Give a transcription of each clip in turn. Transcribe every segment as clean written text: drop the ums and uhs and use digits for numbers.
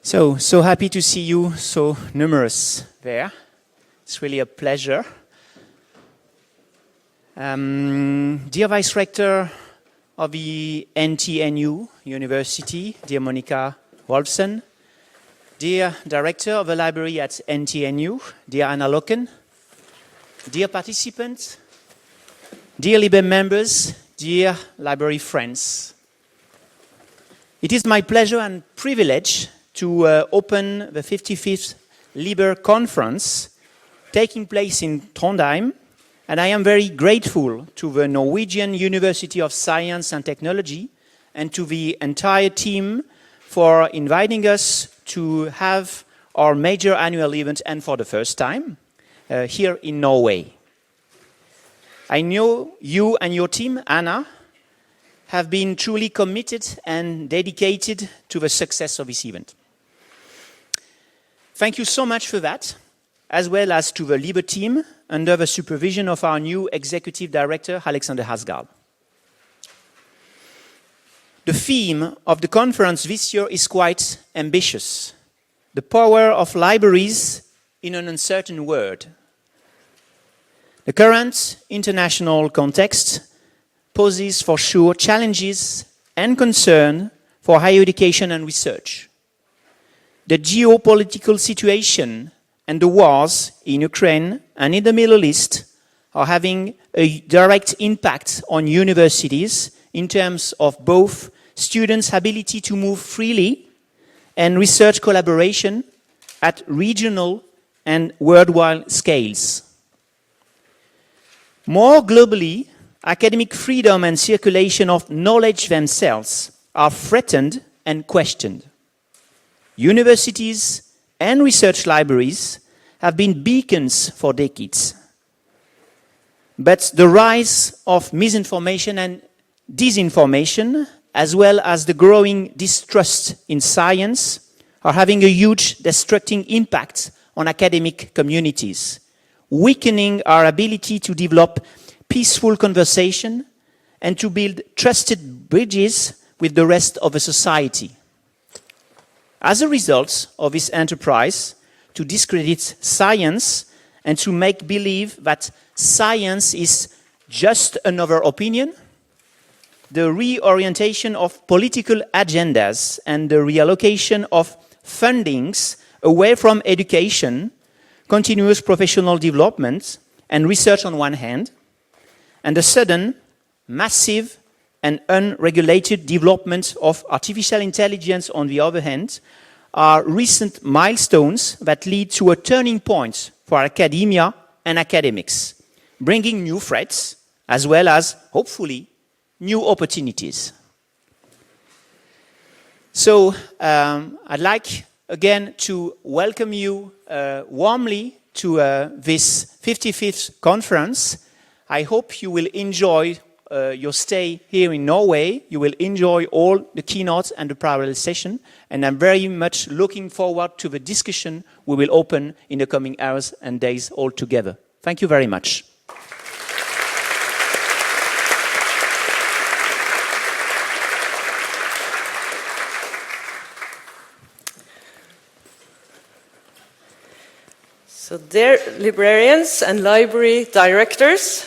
So happy to see you so numerous there. It's really a pleasure. Dear Vice Rector of the NTNU University, dear Monica Wolfson, dear Director of the Library at NTNU, dear Anna Loken, dear participants, dear LIBER members, dear library friends. It is my pleasure and privilege to open the 55th LIBER conference taking place in Trondheim, and I am very grateful to the Norwegian University of Science and Technology and to the entire team for inviting us to have our major annual event, and for the first time, here in Norway. I know you and your team, Anna, have been truly committed and dedicated to the success of this event. Thank you so much for that, as well as to the LIBER team under the supervision of our new Executive Director, Alexander Hasgard. The theme of the conference this year is quite ambitious. The power of libraries in an uncertain world. The current international context poses for sure challenges and concern for higher education and research. The geopolitical situation and the wars in Ukraine and in the Middle East are having a direct impact on universities in terms of both students' ability to move freely and research collaboration at regional and worldwide scales. More globally, academic freedom and circulation of knowledge themselves are threatened and questioned. Universities and research libraries have been beacons for decades. But the rise of misinformation and disinformation, as well as the growing distrust in science, are having a huge destructive impact on academic communities, weakening our ability to develop peaceful conversation and to build trusted bridges with the rest of the society. As a result of this enterprise to discredit science and to make believe that science is just another opinion, the reorientation of political agendas and the reallocation of fundings away from education, continuous professional development and research on one hand, and the sudden, massive and unregulated development of artificial intelligence on the other hand, are recent milestones that lead to a turning point for academia and academics, bringing new threats as well as, hopefully, new opportunities. So I'd like again to welcome you warmly to this 55th conference. I hope you will enjoy your stay here in Norway. You will enjoy all the keynotes and the parallel session, and I'm very much looking forward to the discussion we will open in the coming hours and days all together. Thank you very much. So dear librarians and library directors,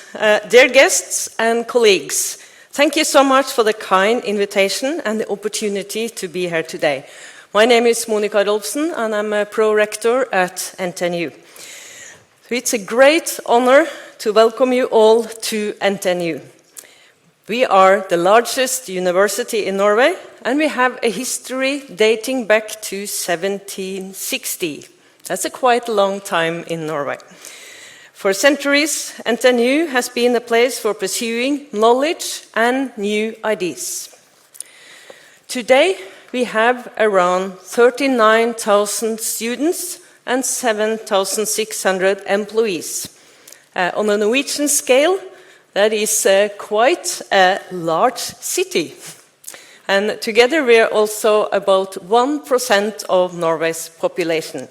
dear guests and colleagues, thank you so much for the kind invitation and the opportunity to be here today. My name is Monica Rolfsen and I'm a pro-rector at NTNU. So it's a great honor to welcome you all to NTNU. We are the largest university in Norway and we have a history dating back to 1760. That's a quite long time in Norway. For centuries, NTNU has been a place for pursuing knowledge and new ideas. Today, we have around 39,000 students and 7,600 employees. On a Norwegian scale, that is quite a large city. And together, we are also about 1% of Norway's population.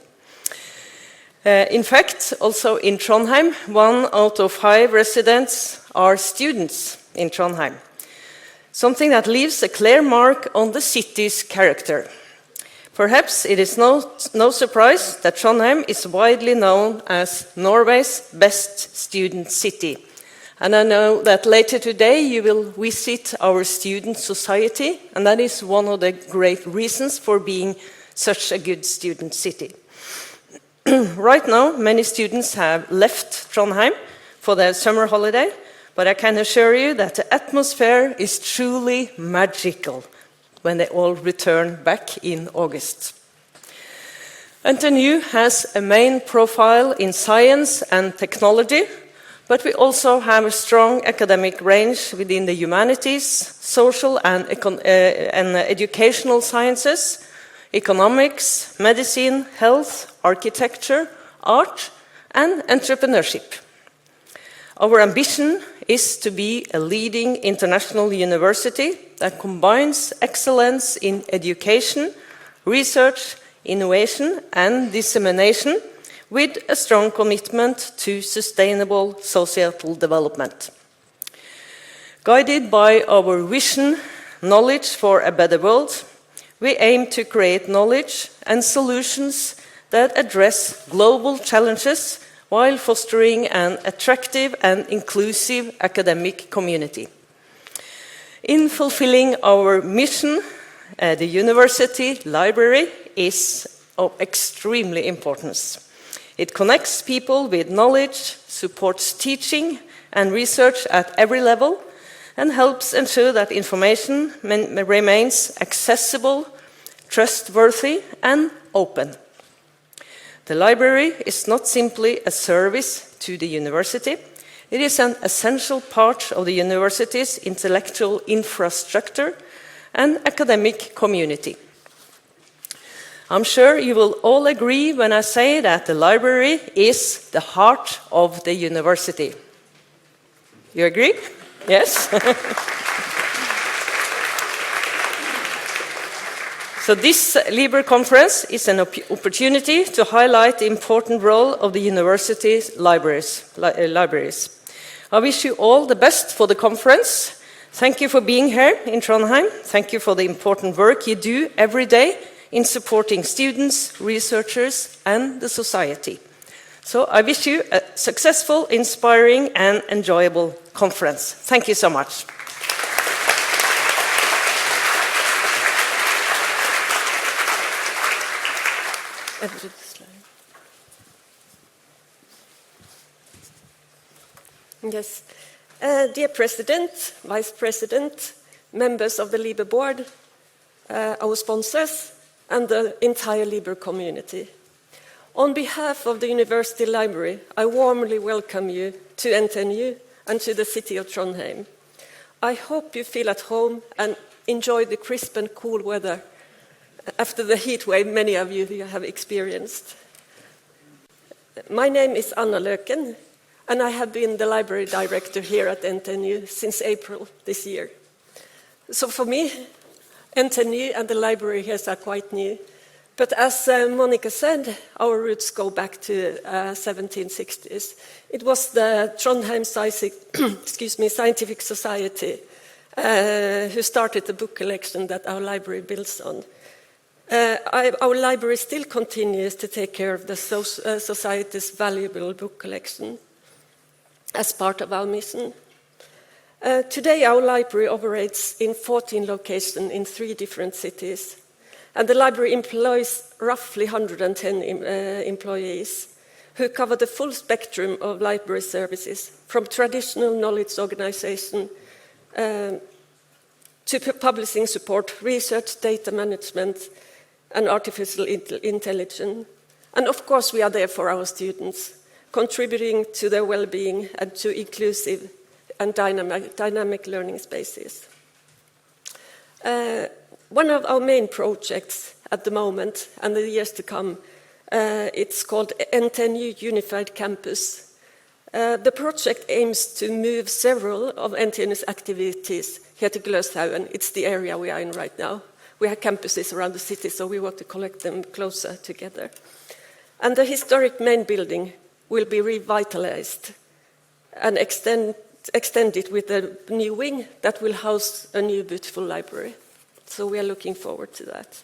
In fact, also in Trondheim, 1 out of 5 residents are students in Trondheim. Something that leaves a clear mark on the city's character. Perhaps it is no surprise that Trondheim is widely known as Norway's best student city. And I know that later today you will visit our student society, and that is one of the great reasons for being such a good student city. Right now, many students have left Trondheim for their summer holiday, but I can assure you that the atmosphere is truly magical when they all return back in August. NTNU has a main profile in science and technology, but we also have a strong academic range within the humanities, social and educational sciences, economics, medicine, health, architecture, art, and entrepreneurship. Our ambition is to be a leading international university that combines excellence in education, research, innovation, and dissemination with a strong commitment to sustainable societal development. Guided by our vision, knowledge for a better world, we aim to create knowledge and solutions that address global challenges while fostering an attractive and inclusive academic community. In fulfilling our mission, the university library is of extremely importance. It connects people with knowledge, supports teaching and research at every level, and helps ensure that information remains accessible, trustworthy, and open. The library is not simply a service to the university, it is an essential part of the university's intellectual infrastructure and academic community. I'm sure you will all agree when I say that the library is the heart of the university. You agree? Yes? So this LIBER conference is an opportunity to highlight the important role of the university's libraries. I wish you all the best for the conference. Thank you for being here in Trondheim. Thank you for the important work you do every day in supporting students, researchers, and the society. So I wish you a successful, inspiring, and enjoyable conference. Thank you so much. Yes. Dear President, Vice President, members of the LIBER board, our sponsors, and the entire LIBER community. On behalf of the University Library, I warmly welcome you to NTNU and to the city of Trondheim. I hope you feel at home and enjoy the crisp and cool weather after the heat wave many of you have experienced. My name is Anna Løken, and I have been the library director here at NTNU since April this year. So for me, NTNU and the library here are quite new. But as Monica said, our roots go back to 1760s. It was the Trondheim Scientific Society who started the book collection that our library builds on. Our library still continues to take care of the society's valuable book collection as part of our mission. Today, our library operates in 14 locations in 3 different cities. And the library employs roughly 110 employees who cover the full spectrum of library services, from traditional knowledge organization to publishing support, research, data management, and artificial intelligence. And of course, we are there for our students, contributing to their well-being and to inclusive and dynamic learning spaces. One of our main projects at the moment and the years to come, it's called NTNU Unified Campus. The project aims to move several of NTNU's activities here to Gløshaugen. It's the area we are in right now. We have campuses around the city, so we want to collect them closer together. And the historic main building will be revitalized and extended with a new wing that will house a new beautiful library. So we are looking forward to that.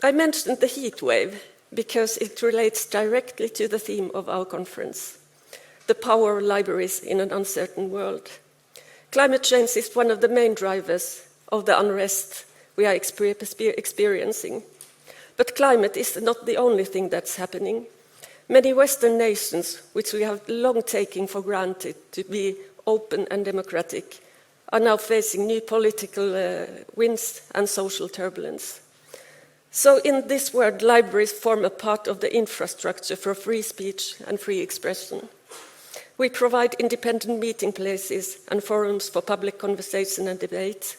I mentioned the heat wave because it relates directly to the theme of our conference, the power of libraries in an uncertain world. Climate change is one of the main drivers of the unrest we are experiencing. But climate is not the only thing that's happening. Many Western nations, which we have long taken for granted to be open and democratic, are now facing new political winds and social turbulence. So in this world, libraries form a part of the infrastructure for free speech and free expression. We provide independent meeting places and forums for public conversation and debate.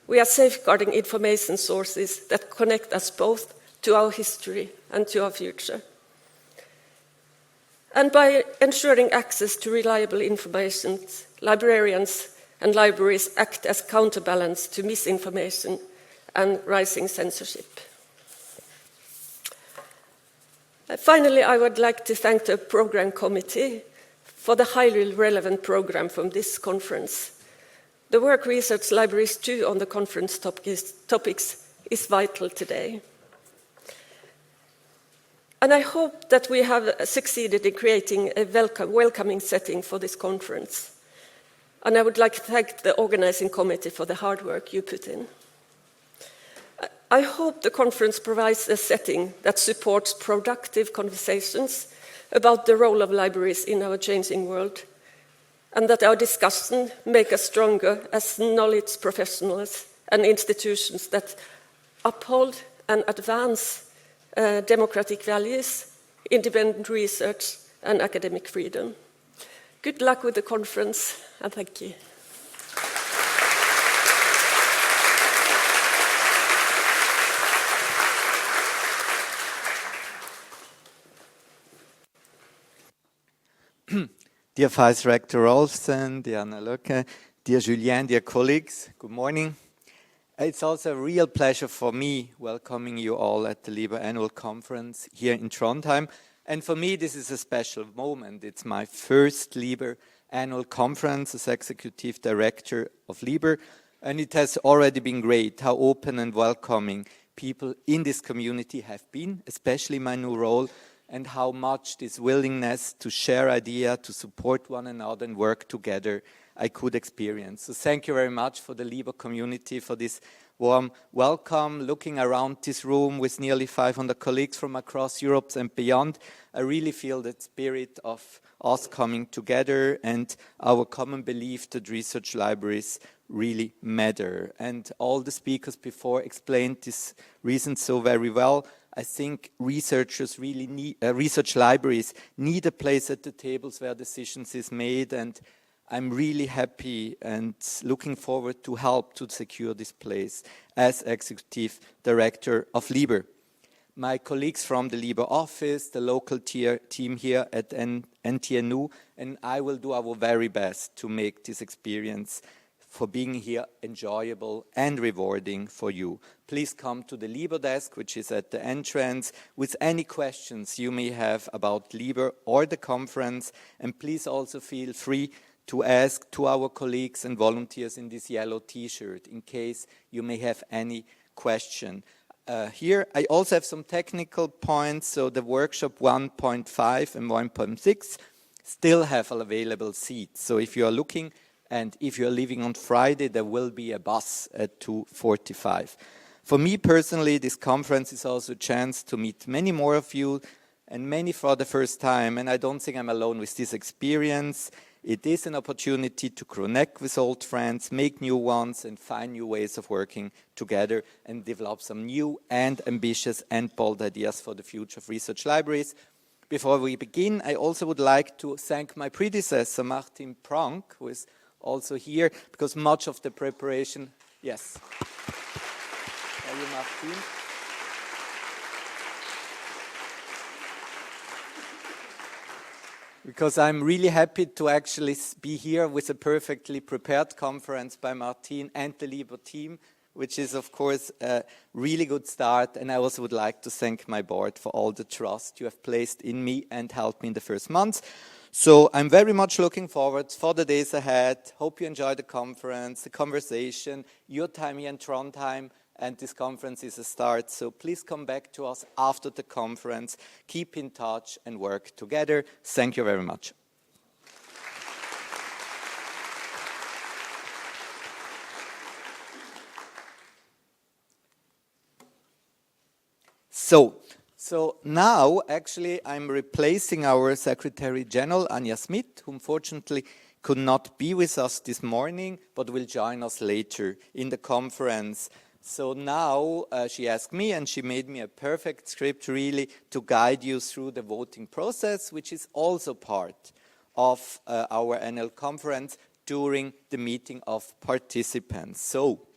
We are safeguarding information sources that connect us both to our history and to our future. And by ensuring access to reliable information, librarians and libraries act as counterbalance to misinformation and rising censorship. Finally, I would like to thank the program committee for the highly relevant program from this conference. The work research libraries do on the conference topics is vital today. And I hope that we have succeeded in creating a welcoming setting for this conference. And I would like to thank the organizing committee for the hard work you put in. I hope the conference provides a setting that supports productive conversations about the role of libraries in our changing world, and that our discussion make us stronger as knowledge professionals and institutions that uphold and advance democratic values, independent research, and academic freedom. Good luck with the conference, and thank you. Dear Vice Rector Rolfsen, dear Anna Löcke, dear Julien, dear colleagues, good morning. It's also a real pleasure for me welcoming you all at the LIBER annual conference here in Trondheim. And for me, this is a special moment. It's my first LIBER annual conference as Executive Director of LIBER. And it has already been great how open and welcoming people in this community have been, especially my new role, and how much this willingness to share ideas, to support one another and work together I could experience. So thank you very much for the LIBER community for this warm welcome. Looking around this room with nearly 500 colleagues from across Europe and beyond, I really feel the spirit of us coming together and our common belief that research libraries really matter. And all the speakers before explained this reason so very well. I think researchers really need, research libraries need a place at the tables where decisions is made, and I'm really happy and looking forward to help to secure this place as Executive Director of LIBER. My colleagues from the LIBER office, the local team here at NTNU, and I will do our very best to make this experience for being here enjoyable and rewarding for you. Please come to the LIBER desk, which is at the entrance, with any questions you may have about LIBER or the conference, and please also feel free to ask to our colleagues and volunteers in this yellow t-shirt in case you may have any question. Here I also have some technical points, so the workshop 1.5 and 1.6 still have available seats. So if you are looking and if you are leaving on Friday, there will be a bus at 2:45. For me personally, this conference is also a chance to meet many more of you, and many for the first time, and I don't think I'm alone with this experience. It is an opportunity to connect with old friends, make new ones, and find new ways of working together and develop some new and ambitious and bold ideas for the future of research libraries. Before we begin, I also would like to thank my predecessor, Martin Prank, who is also here, because much of the preparation... Yes. Are you Martin? Because I'm really happy to actually be here with a perfectly prepared conference by Martin and the LIBER team, which is, of course, a really good start. And I also would like to thank my board for all the trust you have placed in me and helped me in the first months. So I'm very much looking forward for the days ahead. Hope you enjoy the conference, the conversation, your time here in Trondheim. and this conference is a start. So please come back to us after the conference. Keep in touch and work together. Thank you very much. So now, actually, I'm replacing our Secretary General, Anja Smith, who unfortunately could not be with us this morning, but will join us later in the conference. So now she asked me, and she made me a perfect script, really, to guide you through the voting process, which is also part of our annual conference during the meeting of participants. So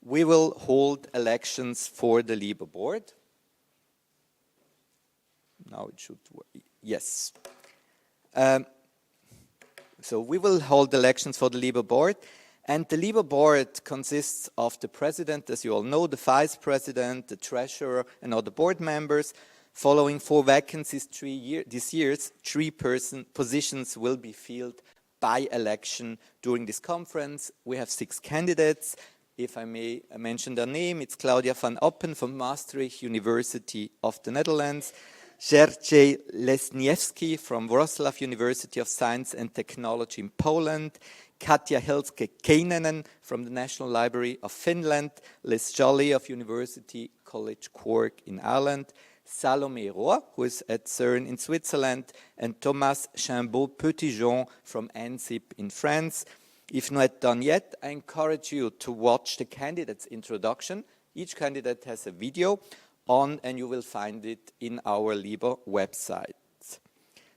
we will hold elections for the LIBER board. Now it should work. Yes. So we will hold elections for the LIBER board. And the LIBER board consists of the president, as you all know, the vice president, the treasurer, and other board members. Following 4 vacancies this year, 3 positions will be filled by election during this conference. We have 6 candidates. If I may mention their name, it's Claudia van Oppen from Maastricht University of the Netherlands, Jerzy Lesniewski from Wrocław University of Science and Technology in Poland, Katja Helske-Keinenen from the National Library of Finland, Liz Jolly of University College Cork in Ireland, Salomé Roy, who is at CERN in Switzerland, and Thomas Chimbaud-Petitjean from ANSIP in France. If not done yet, I encourage you to watch the candidate's introduction. Each candidate has a video on, and you will find it in our LIBER website.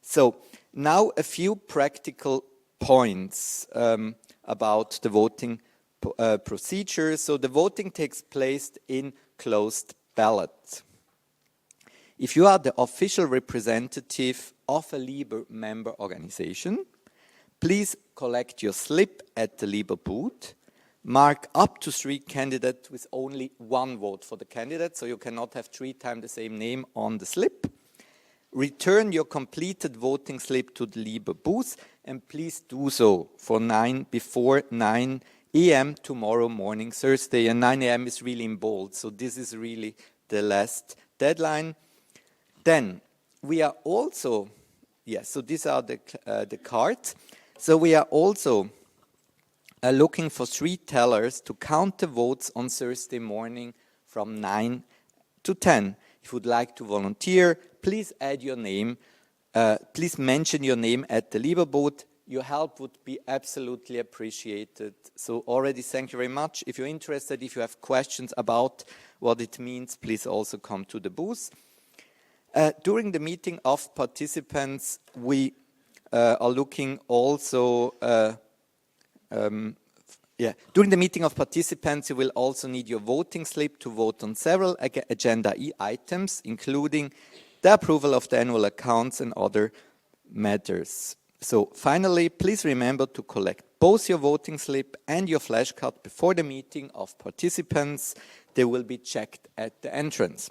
So now a few practical points about the voting procedure. So the voting takes place in closed ballot. If you are the official representative of a LIBER member organization, please collect your slip at the LIBER booth. Mark up to 3 candidates with only 1 vote for the candidate, so you cannot have 3 times the same name on the slip. Return your completed voting slip to the LIBER booth, and please do so before 9 a.m. tomorrow morning, Thursday. And 9 a.m. is really in bold, so this is really the last deadline. Then we are also, so these are the cards. So we are also looking for 3 tellers to count the votes on Thursday morning from 9 to 10. If you would like to volunteer, please add your name. Please mention your name at the LIBER booth. Your help would be absolutely appreciated. So already thank you very much. If you're interested, if you have questions about what it means, please also come to the booth. During the meeting of participants, we are looking also during the meeting of participants, you will also need your voting slip to vote on several agenda items, including the approval of the annual accounts and other matters. So finally, please remember to collect both your voting slip and your flashcard before the meeting of participants. They will be checked at the entrance.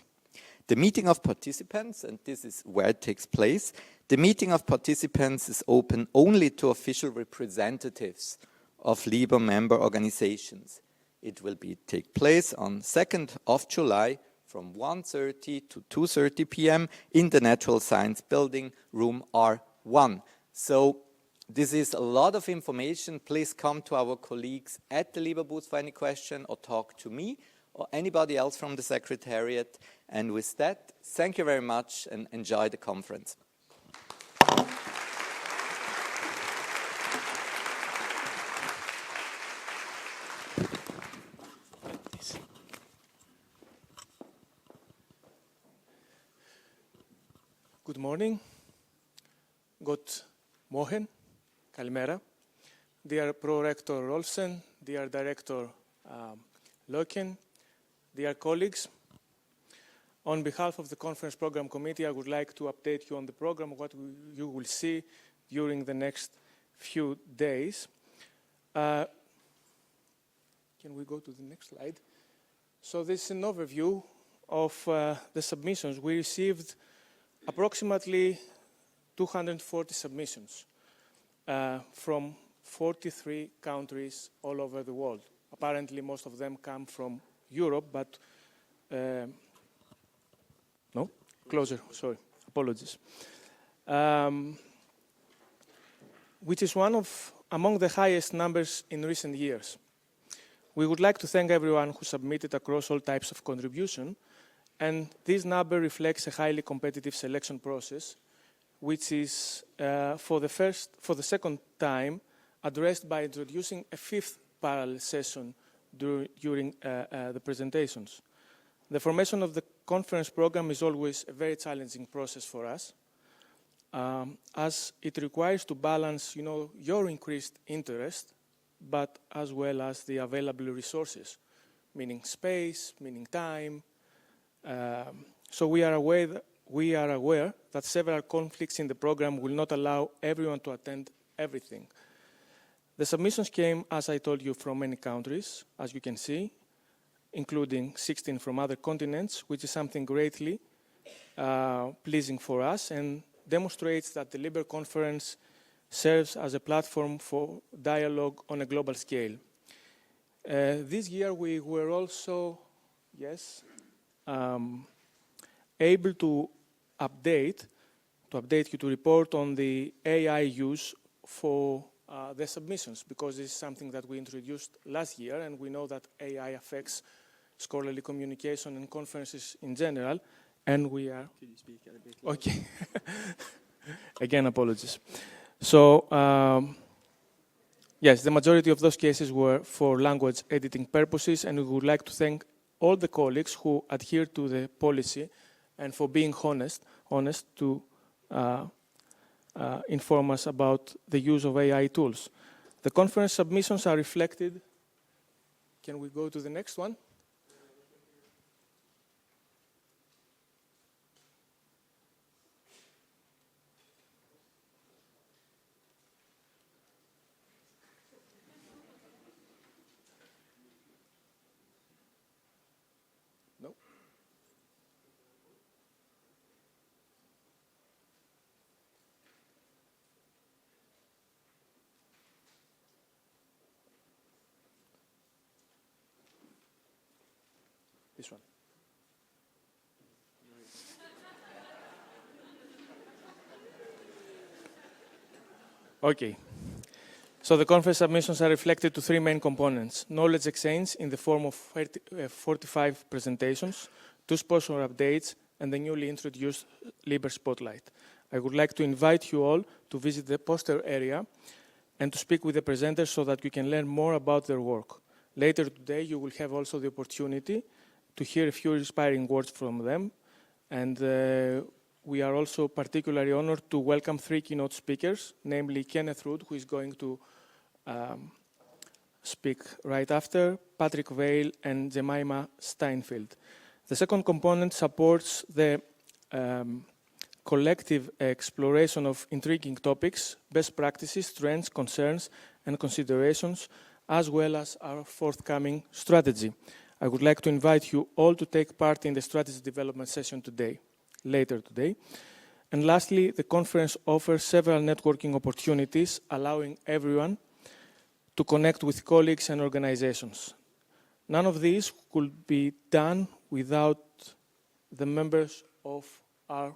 The meeting of participants, and this is where it takes place, the meeting of participants is open only to official representatives of LIBER member organizations. It will take place on 2nd of July from 1:30 to 2:30 p.m. in the Natural Science Building, room R1. So this is a lot of information. Please come to our colleagues at the LIBER booth for any question, or talk to me or anybody else from the Secretariat. And with that, thank you very much and enjoy the conference. Good morning. Good morning. Kalimera. Dear Pro-Rector Rolfsen, dear Director Loken, dear colleagues, on behalf of the Conference Program Committee, I would like to update you on the program, what you will see during the next few days. Can we go to the next slide? So this is an overview of the submissions. We received approximately 240 submissions from 43 countries all over the world. Apparently, most of them come from Europe, but no, closer, sorry, apologies. Which is among the highest numbers in recent years. We would like to thank everyone who submitted across all types of contribution, and this number reflects a highly competitive selection process, which is for the second time addressed by introducing a fifth parallel session during the presentations. The formation of the conference program is always a very challenging process for us, as it requires to balance, your increased interest, but as well as the available resources, meaning space, meaning time. So we are aware that several conflicts in the program will not allow everyone to attend everything. The submissions came, as I told you, from many countries, as you can see, including 16 from other continents, which is something greatly pleasing for us and demonstrates that the LIBER conference serves as a platform for dialogue on a global scale. This year we were also, able to update you to report on the AI use for the submissions, because this is something that we introduced last year, and we know that AI affects scholarly communication and conferences in general, and we are... Could you speak a bit louder? Okay. Again, apologies. So, yes, the majority of those cases were for language editing purposes, and we would like to thank all the colleagues who adhere to the policy and for being honest to inform us about the use of AI tools. The conference submissions are reflected. Can we go to the next one? This one. Okay. So the conference submissions are reflected to three main components: knowledge exchange in the form of 45 presentations, 2 sponsor updates, and the newly introduced LIBER Spotlight. I would like to invite you all to visit the poster area and to speak with the presenters so that you can learn more about their work. Later today, you will have also the opportunity to hear a few inspiring words from them. And we are also particularly honored to welcome 3 keynote speakers, namely Kenneth Ruud, who is going to speak right after, Patrick Vail, and Jemima Steinfeld. The second component supports the collective exploration of intriguing topics, best practices, trends, concerns, and considerations, as well as our forthcoming strategy. I would like to invite you all to take part in the strategy development session later today. And lastly, the conference offers several networking opportunities, allowing everyone to connect with colleagues and organizations. None of these could be done without the members of our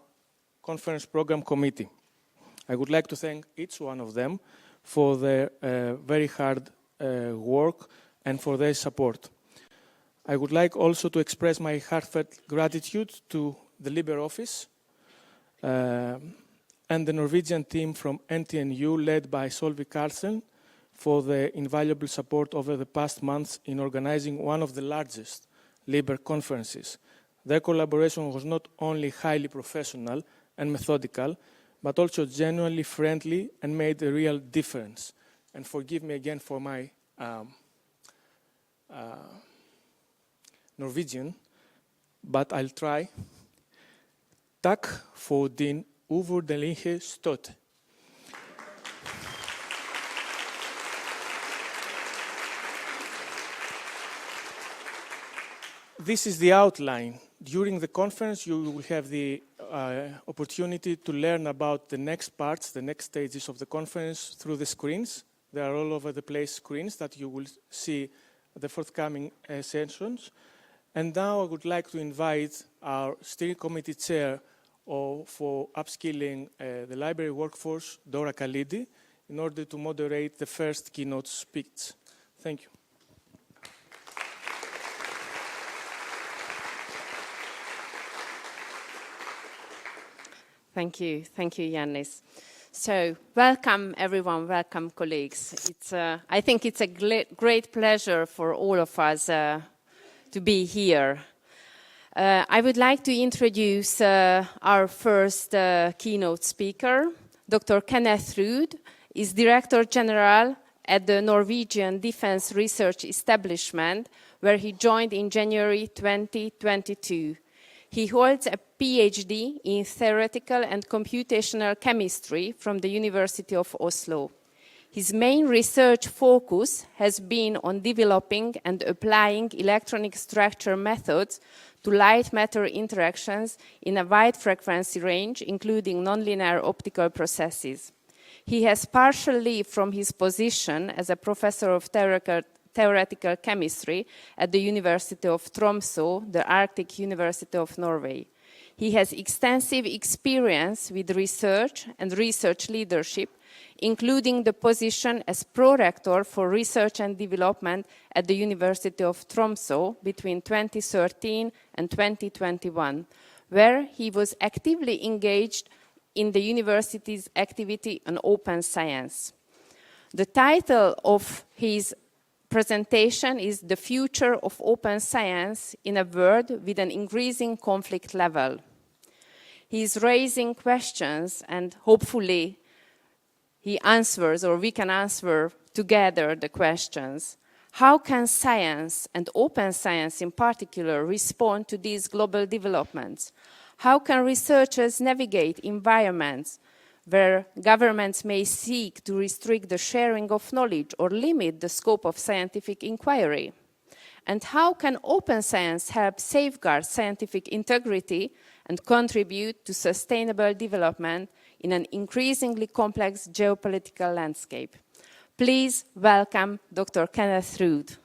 conference program committee. I would like to thank each one of them for their very hard work and for their support. I would like also to express my heartfelt gratitude to the LIBER office and the Norwegian team from NTNU, led by Solveig Carlsen, for the invaluable support over the past months in organizing one of the largest LIBER conferences. Their collaboration was not only highly professional and methodical, but also genuinely friendly and made a real difference. And forgive me again for my Norwegian, but I'll try. Takk for din uvurderlige støtte. This is the outline. During the conference, you will have the opportunity to learn about the next parts, the next stages of the conference through the screens. There are all over the place screens that you will see the forthcoming sessions. And now I would like to invite our steering committee chair for upskilling the library workforce, Dora Khalidi, in order to moderate the first keynote speech. Thank you. Thank you, Yannis. So, welcome everyone, welcome colleagues. I think it's a great pleasure for all of us to be here. I would like to introduce our first keynote speaker. Dr. Kenneth Ruud is Director General at the Norwegian Defence Research Establishment, where he joined in January 2022. He holds a PhD in theoretical and computational chemistry from the University of Oslo. His main research focus has been on developing and applying electronic structure methods to light-matter interactions in a wide frequency range, including nonlinear optical processes. He has partial leave from his position as a professor of theoretical chemistry at the University of Tromsø, the Arctic University of Norway. He has extensive experience with research and research leadership, including the position as pro-rector for research and development at the University of Tromsø between 2013 and 2021, where he was actively engaged in the university's activity on open science. The title of his presentation is The Future of Open Science in a World with an Increasing Conflict Level. He is raising questions and hopefully he answers, or we can answer together the questions. How can science, and open science in particular, respond to these global developments? How can researchers navigate environments where governments may seek to restrict the sharing of knowledge or limit the scope of scientific inquiry? And how can open science help safeguard scientific integrity and contribute to sustainable development in an increasingly complex geopolitical landscape? Please welcome Dr. Kenneth Ruud.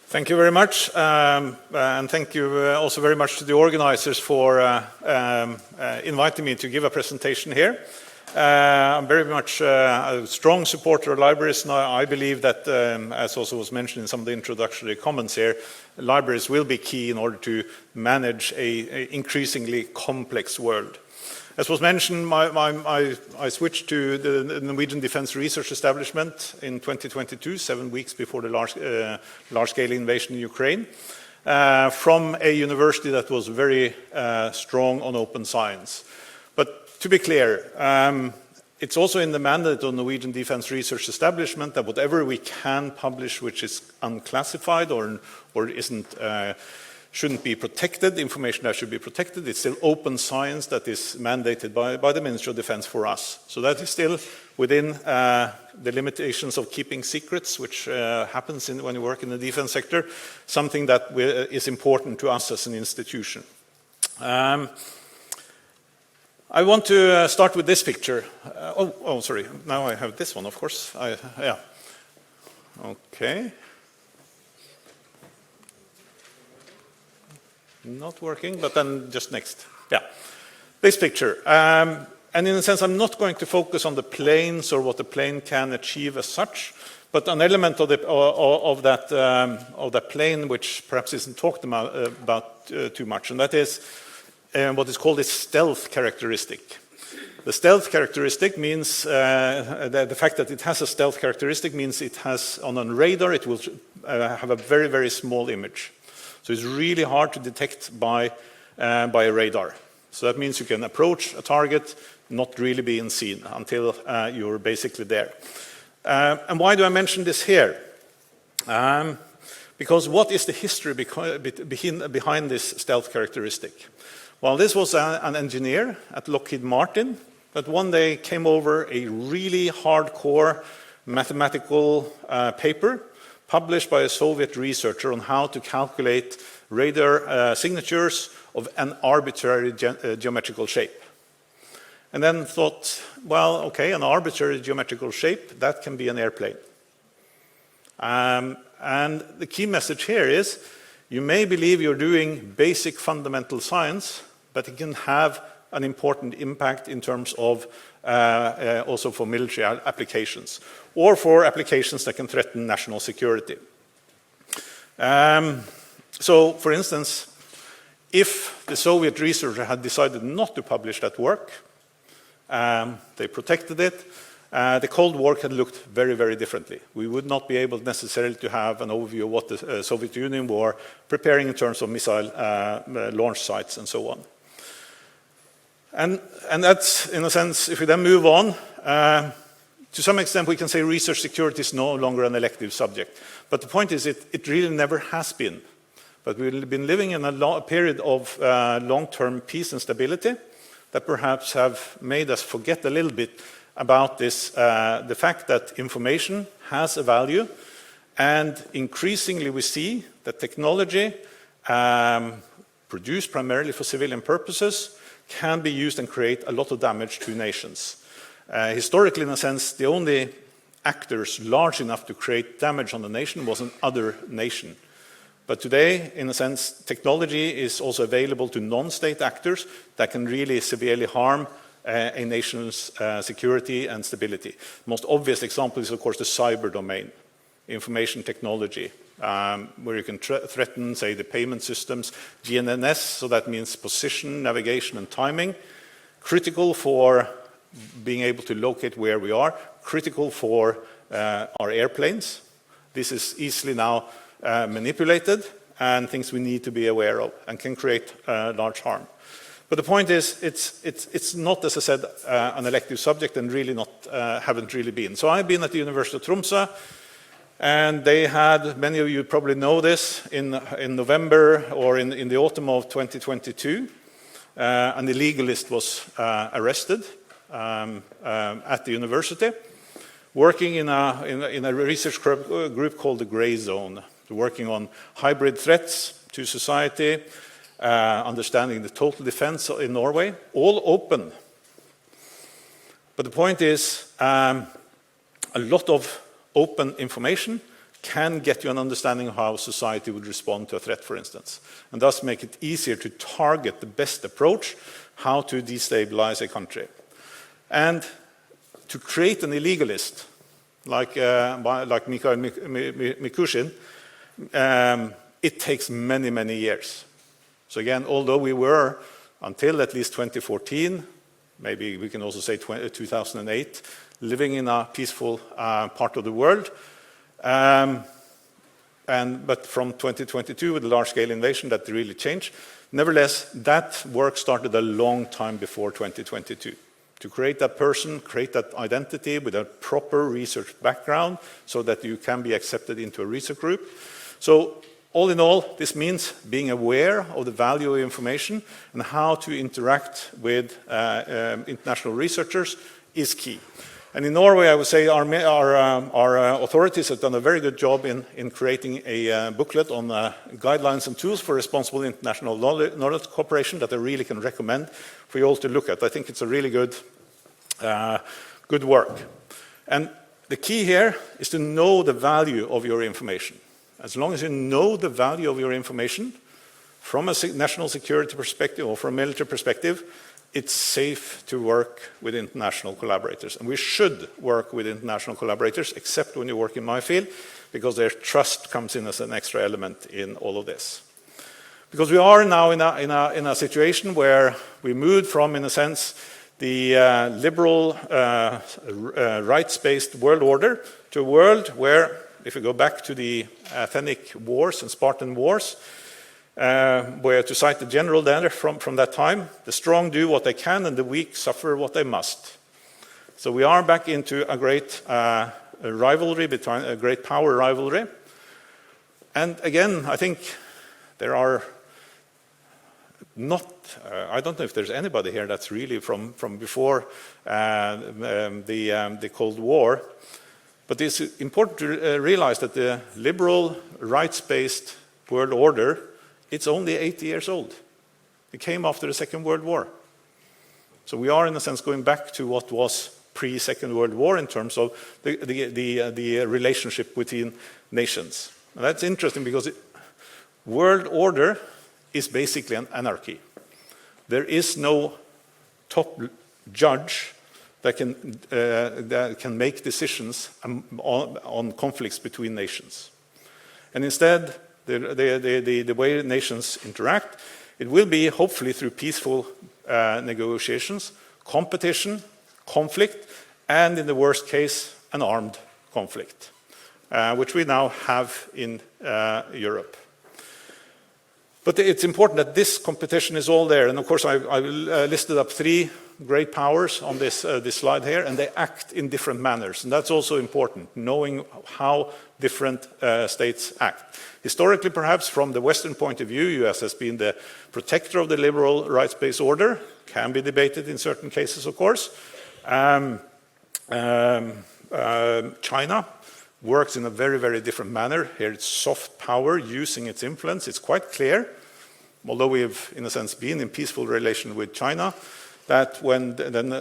Thank you very much, and thank you also very much to the organizers for inviting me to give a presentation here. I'm very much a strong supporter of libraries, and I believe that, as also was mentioned in some of the introductory comments here, libraries will be key in order to manage an increasingly complex world. As was mentioned, I switched to the Norwegian Defence Research Establishment in 2022, 7 weeks before the large-scale invasion in Ukraine, from a university that was very strong on open science. But to be clear, it's also in the mandate of Norwegian Defence Research Establishment that whatever we can publish which is unclassified or shouldn't be protected, information that should be protected, it's still open science that is mandated by the Ministry of Defence for us. So that is still within the limitations of keeping secrets, which happens when you work in the defence sector, something that is important to us as an institution. I want to start with this picture. Sorry, now I have this one, of course. Yeah. Okay. Not working, but then just next. Yeah, this picture. And in a sense, I'm not going to focus on the planes or what the plane can achieve as such, but an element of that plane which perhaps isn't talked about too much, and that is what is called a stealth characteristic. The stealth characteristic means the fact that it has a stealth characteristic means it has on a radar it will have a very, very small image. So it's really hard to detect by a radar. So that means you can approach a target, not really being seen until you're basically there. And why do I mention this here? Because what is the history behind this stealth characteristic? Well, this was an engineer at Lockheed Martin that one day came over a really hardcore mathematical paper published by a Soviet researcher on how to calculate radar signatures of an arbitrary geometrical shape. and then thought, well, okay, an arbitrary geometrical shape, that can be an airplane. And the key message here is, you may believe you're doing basic fundamental science, but it can have an important impact in terms of also for military applications, or for applications that can threaten national security. So, for instance, if the Soviet researcher had decided not to publish that work, they protected it, the Cold War had looked very, very differently. We would not be able necessarily to have an overview of what the Soviet Union were preparing in terms of missile launch sites and so on. And that's, in a sense, if we then move on, to some extent we can say research security is no longer an elective subject. But the point is, it really never has been. But we've been living in a period of long-term peace and stability that perhaps have made us forget a little bit about this, the fact that information has a value, and increasingly we see that technology produced primarily for civilian purposes can be used and create a lot of damage to nations. Historically, in a sense, the only actors large enough to create damage on a nation was another nation. But today, in a sense, technology is also available to non-state actors that can really severely harm a nation's security and stability. The most obvious example is, of course, the cyber domain, information technology, where you can threaten, say, the payment systems, GNSS, so that means position, navigation, and timing, critical for being able to locate where we are, critical for our airplanes. This is easily now manipulated, and things we need to be aware of, and can create large harm. But the point is, it's not, as I said, an elective subject, and really not, haven't really been. So I've been at the University of Tromsø, and they had, many of you probably know this, in November or in the autumn of 2022, an illegalist was arrested at the university, working in a research group called the Grey Zone, working on hybrid threats to society, understanding the total defense in Norway, all open. But the point is, a lot of open information can get you an understanding of how society would respond to a threat, for instance, and thus make it easier to target the best approach, how to destabilize a country. And to create an illegalist, like Mikhail Mikushin, it takes many, many years. So again, although we were, until at least 2014, maybe we can also say 2008, living in a peaceful part of the world, but from 2022 with the large-scale invasion, that really changed. Nevertheless, that work started a long time before 2022. To create that person, create that identity with a proper research background so that you can be accepted into a research group. So all in all, this means being aware of the value of information and how to interact with international researchers is key. And in Norway, I would say our authorities have done a very good job in creating a booklet on guidelines and tools for responsible international knowledge cooperation that I really can recommend for you all to look at. I think it's a really good work. And the key here is to know the value of your information. As long as you know the value of your information from a national security perspective or from a military perspective, it's safe to work with international collaborators. And we should work with international collaborators, except when you work in my field, because their trust comes in as an extra element in all of this. Because we are now in a situation where we moved from, in a sense, the liberal, rights-based world order to a world where, if we go back to the Athenic Wars and Spartan Wars, where, to cite the general there from that time, the strong do what they can and the weak suffer what they must. So we are back into a great rivalry, between a great power rivalry. And again, I think there are not, I don't know if there's anybody here that's really from before the Cold War, but it's important to realize that the liberal, rights-based world order, it's only 80 years old. It came after the Second World War. So we are, in a sense, going back to what was pre-Second World War in terms of the relationship between nations. And that's interesting because world order is basically an anarchy. There is no top judge that can make decisions on conflicts between nations. And instead, the way nations interact, it will be hopefully through peaceful negotiations, competition, conflict, and in the worst case, an armed conflict, which we now have in Europe. But it's important that this competition is all there. And of course, I listed up 3 great powers on this slide here, and they act in different manners. And that's also important, knowing how different states act. Historically, perhaps, from the Western point of view, US has been the protector of the liberal rights-based order. Can be debated in certain cases, of course. China works in a very, very different manner. Here it's soft power using its influence. It's quite clear, although we have, in a sense, been in peaceful relation with China, that when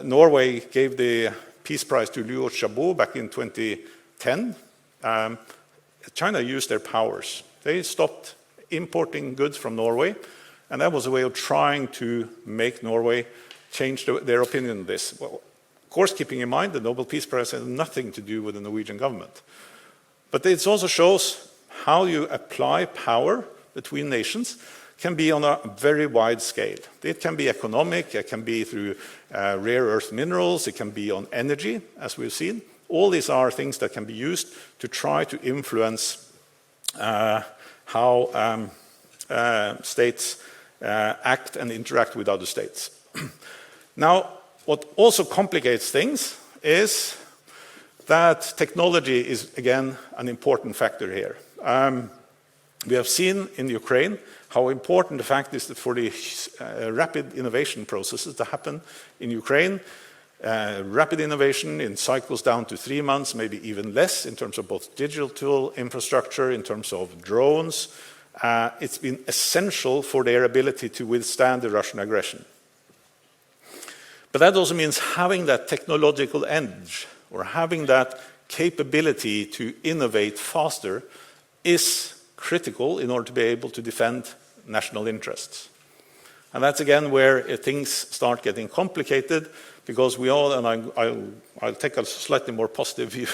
Norway gave the Peace Prize to Liu Xiaobo back in 2010, China used their powers. They stopped importing goods from Norway, and that was a way of trying to make Norway change their opinion on this. Well, of course, keeping in mind the Nobel Peace Prize has nothing to do with the Norwegian government. But it also shows how you apply power between nations can be on a very wide scale. It can be economic, it can be through rare earth minerals, it can be on energy, as we've seen. All these are things that can be used to try to influence how states act and interact with other states. Now, what also complicates things is that technology is, again, an important factor here. We have seen in Ukraine how important the fact is that for the rapid innovation processes that happen in Ukraine, rapid innovation in cycles down to 3 months, maybe even less, in terms of both digital infrastructure, in terms of drones. It's been essential for their ability to withstand the Russian aggression. But that also means having that technological edge, or having that capability to innovate faster, is critical in order to be able to defend national interests. And that's again where things start getting complicated, because we all, and I'll take a slightly more positive view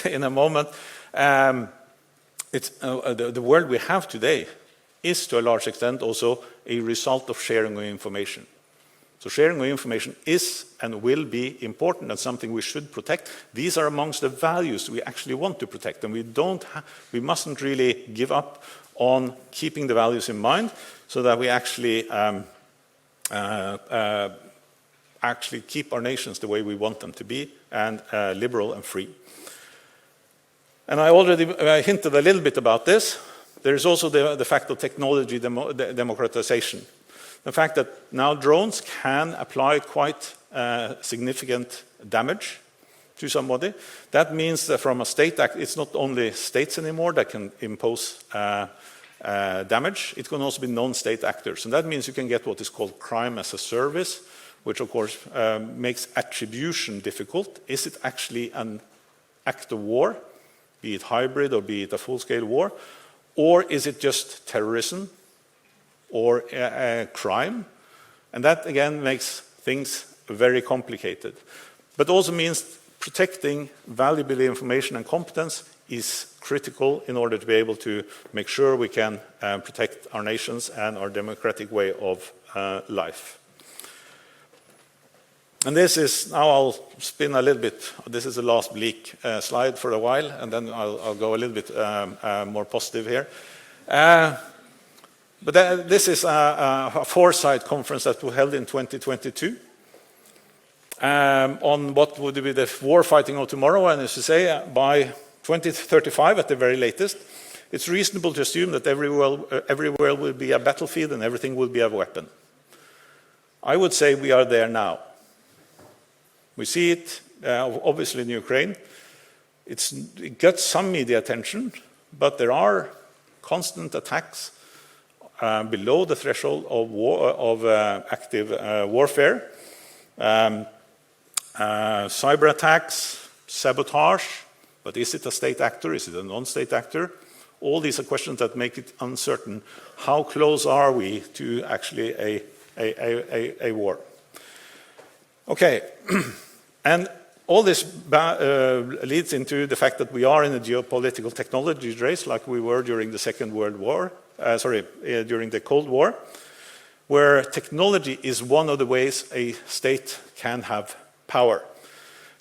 in a moment, the world we have today is to a large extent also a result of sharing of information. So sharing of information is and will be important and something we should protect. These are amongst the values we actually want to protect, and we mustn't really give up on keeping the values in mind, so that we actually keep our nations the way we want them to be, and liberal and free. And I already hinted a little bit about this. There is also the fact of technology democratization. The fact that now drones can apply quite significant damage to somebody. That means that from a state act, it's not only states anymore that can impose damage, it can also be non-state actors. And that means you can get what is called crime as a service, which of course makes attribution difficult. Is it actually an act of war, be it hybrid or be it a full-scale war, or is it just terrorism or crime? And that again makes things very complicated. But also means protecting valuable information and competence is critical in order to be able to make sure we can protect our nations and our democratic way of life. And this is, now I'll spin a little bit, this is the last bleak slide for a while, and then I'll go a little bit more positive here. But this is a foresight conference that we held in 2022 on what would be the war fighting of tomorrow. And as you say, by 2035 at the very latest, it's reasonable to assume that everywhere will be a battlefield and everything will be a weapon. I would say we are there now. We see it obviously in Ukraine. It got some media attention, but there are constant attacks below the threshold of active warfare. cyber attacks, sabotage, but is it a state actor? Is it a non-state actor? All these are questions that make it uncertain. How close are we to actually a war? Okay, and all this leads into the fact that we are in a geopolitical technology race like we were during the Second World War, during the Cold War, where technology is one of the ways a state can have power.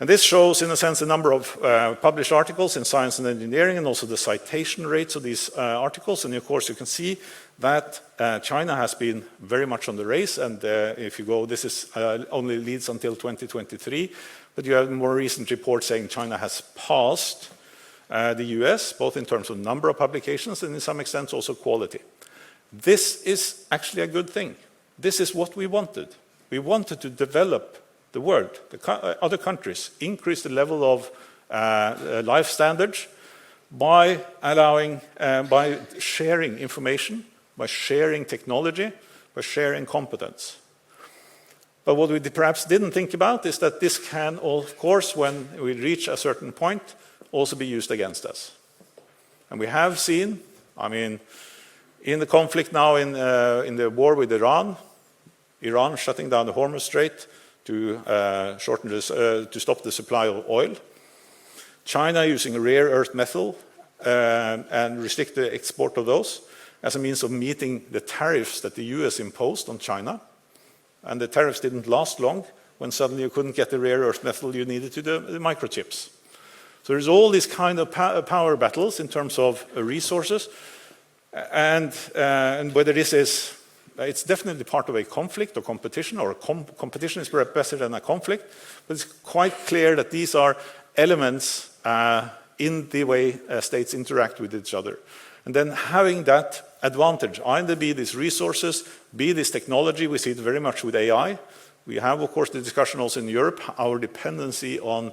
And this shows, in a sense, the number of published articles in science and engineering and also the citation rates of these articles. And of course, you can see that China has been very much on the race. And if you go, this is only leads until 2023. But you have more recent reports saying China has passed the US, both in terms of number of publications and in some extent also quality. This is actually a good thing. This is what we wanted. We wanted to develop the world, other countries, increase the level of life standards by by sharing information, by sharing technology, by sharing competence. But what we perhaps didn't think about is that this can, of course, when we reach a certain point, also be used against us. And we have seen, I mean, in the conflict now in the war with Iran shutting down the Hormuz Strait to stop the supply of oil, China using rare earth metal and restrict the export of those as a means of meeting the tariffs that the US imposed on China. And the tariffs didn't last long when suddenly you couldn't get the rare earth metal you needed to the microchips. So there's all these kind of power battles in terms of resources, and whether this is, it's definitely part of a conflict or competition, or competition is perhaps better than a conflict, but it's quite clear that these are elements in the way states interact with each other. And then having that advantage, either be these resources, be this technology, we see it very much with AI. We have, of course, the discussion also in Europe, our dependency on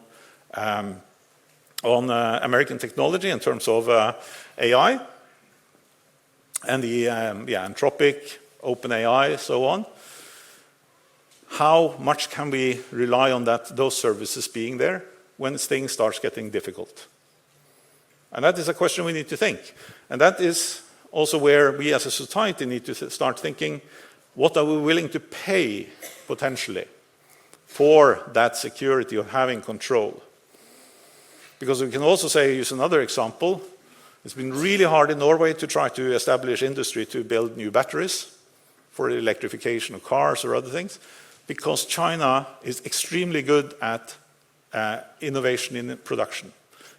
American technology in terms of AI, and the Anthropic, OpenAI, so on. How much can we rely on those services being there when things start getting difficult? And that is a question we need to think. And that is also where we as a society need to start thinking, what are we willing to pay, potentially, for that security of having control? Because we can also say, use another example, it's been really hard in Norway to try to establish industry to build new batteries for electrification of cars or other things, because China is extremely good at innovation in production.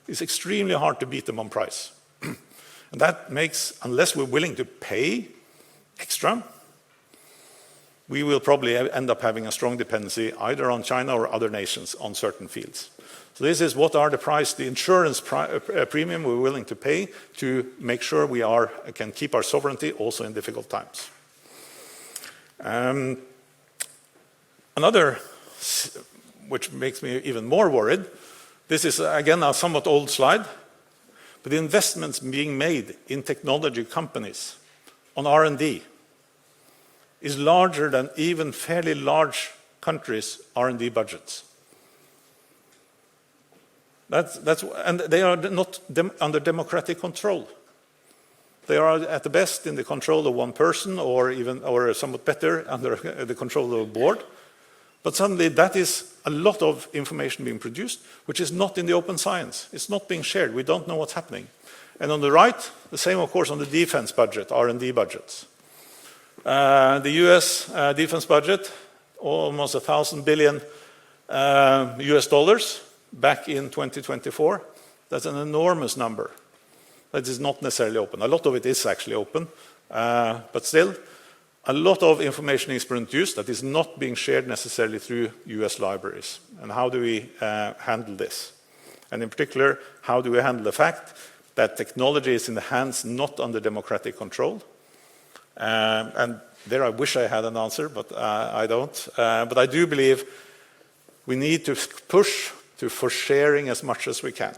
It's extremely hard to beat them on price. And that makes, unless we're willing to pay extra, we will probably end up having a strong dependency either on China or other nations on certain fields. So this is what are the insurance premium we're willing to pay to make sure we can keep our sovereignty also in difficult times. Another, which makes me even more worried, this is again a somewhat old slide, but the investments being made in technology companies on R&D is larger than even fairly large countries' R&D budgets. And they are not under democratic control. They are at the best in the control of one person, or somewhat better under the control of a board. But suddenly that is a lot of information being produced, which is not in the open science. It's not being shared. We don't know what's happening. And on the right, the same, of course, on the defense budget, R&D budgets. The US defense budget, almost $1,000 billion US dollars back in 2024. That's an enormous number. That is not necessarily open. A lot of it is actually open, but still, a lot of information is produced that is not being shared necessarily through US libraries. And how do we handle this? And in particular, how do we handle the fact that technology is in the hands not under democratic control? And there I wish I had an answer, but I don't. But I do believe we need to push for sharing as much as we can.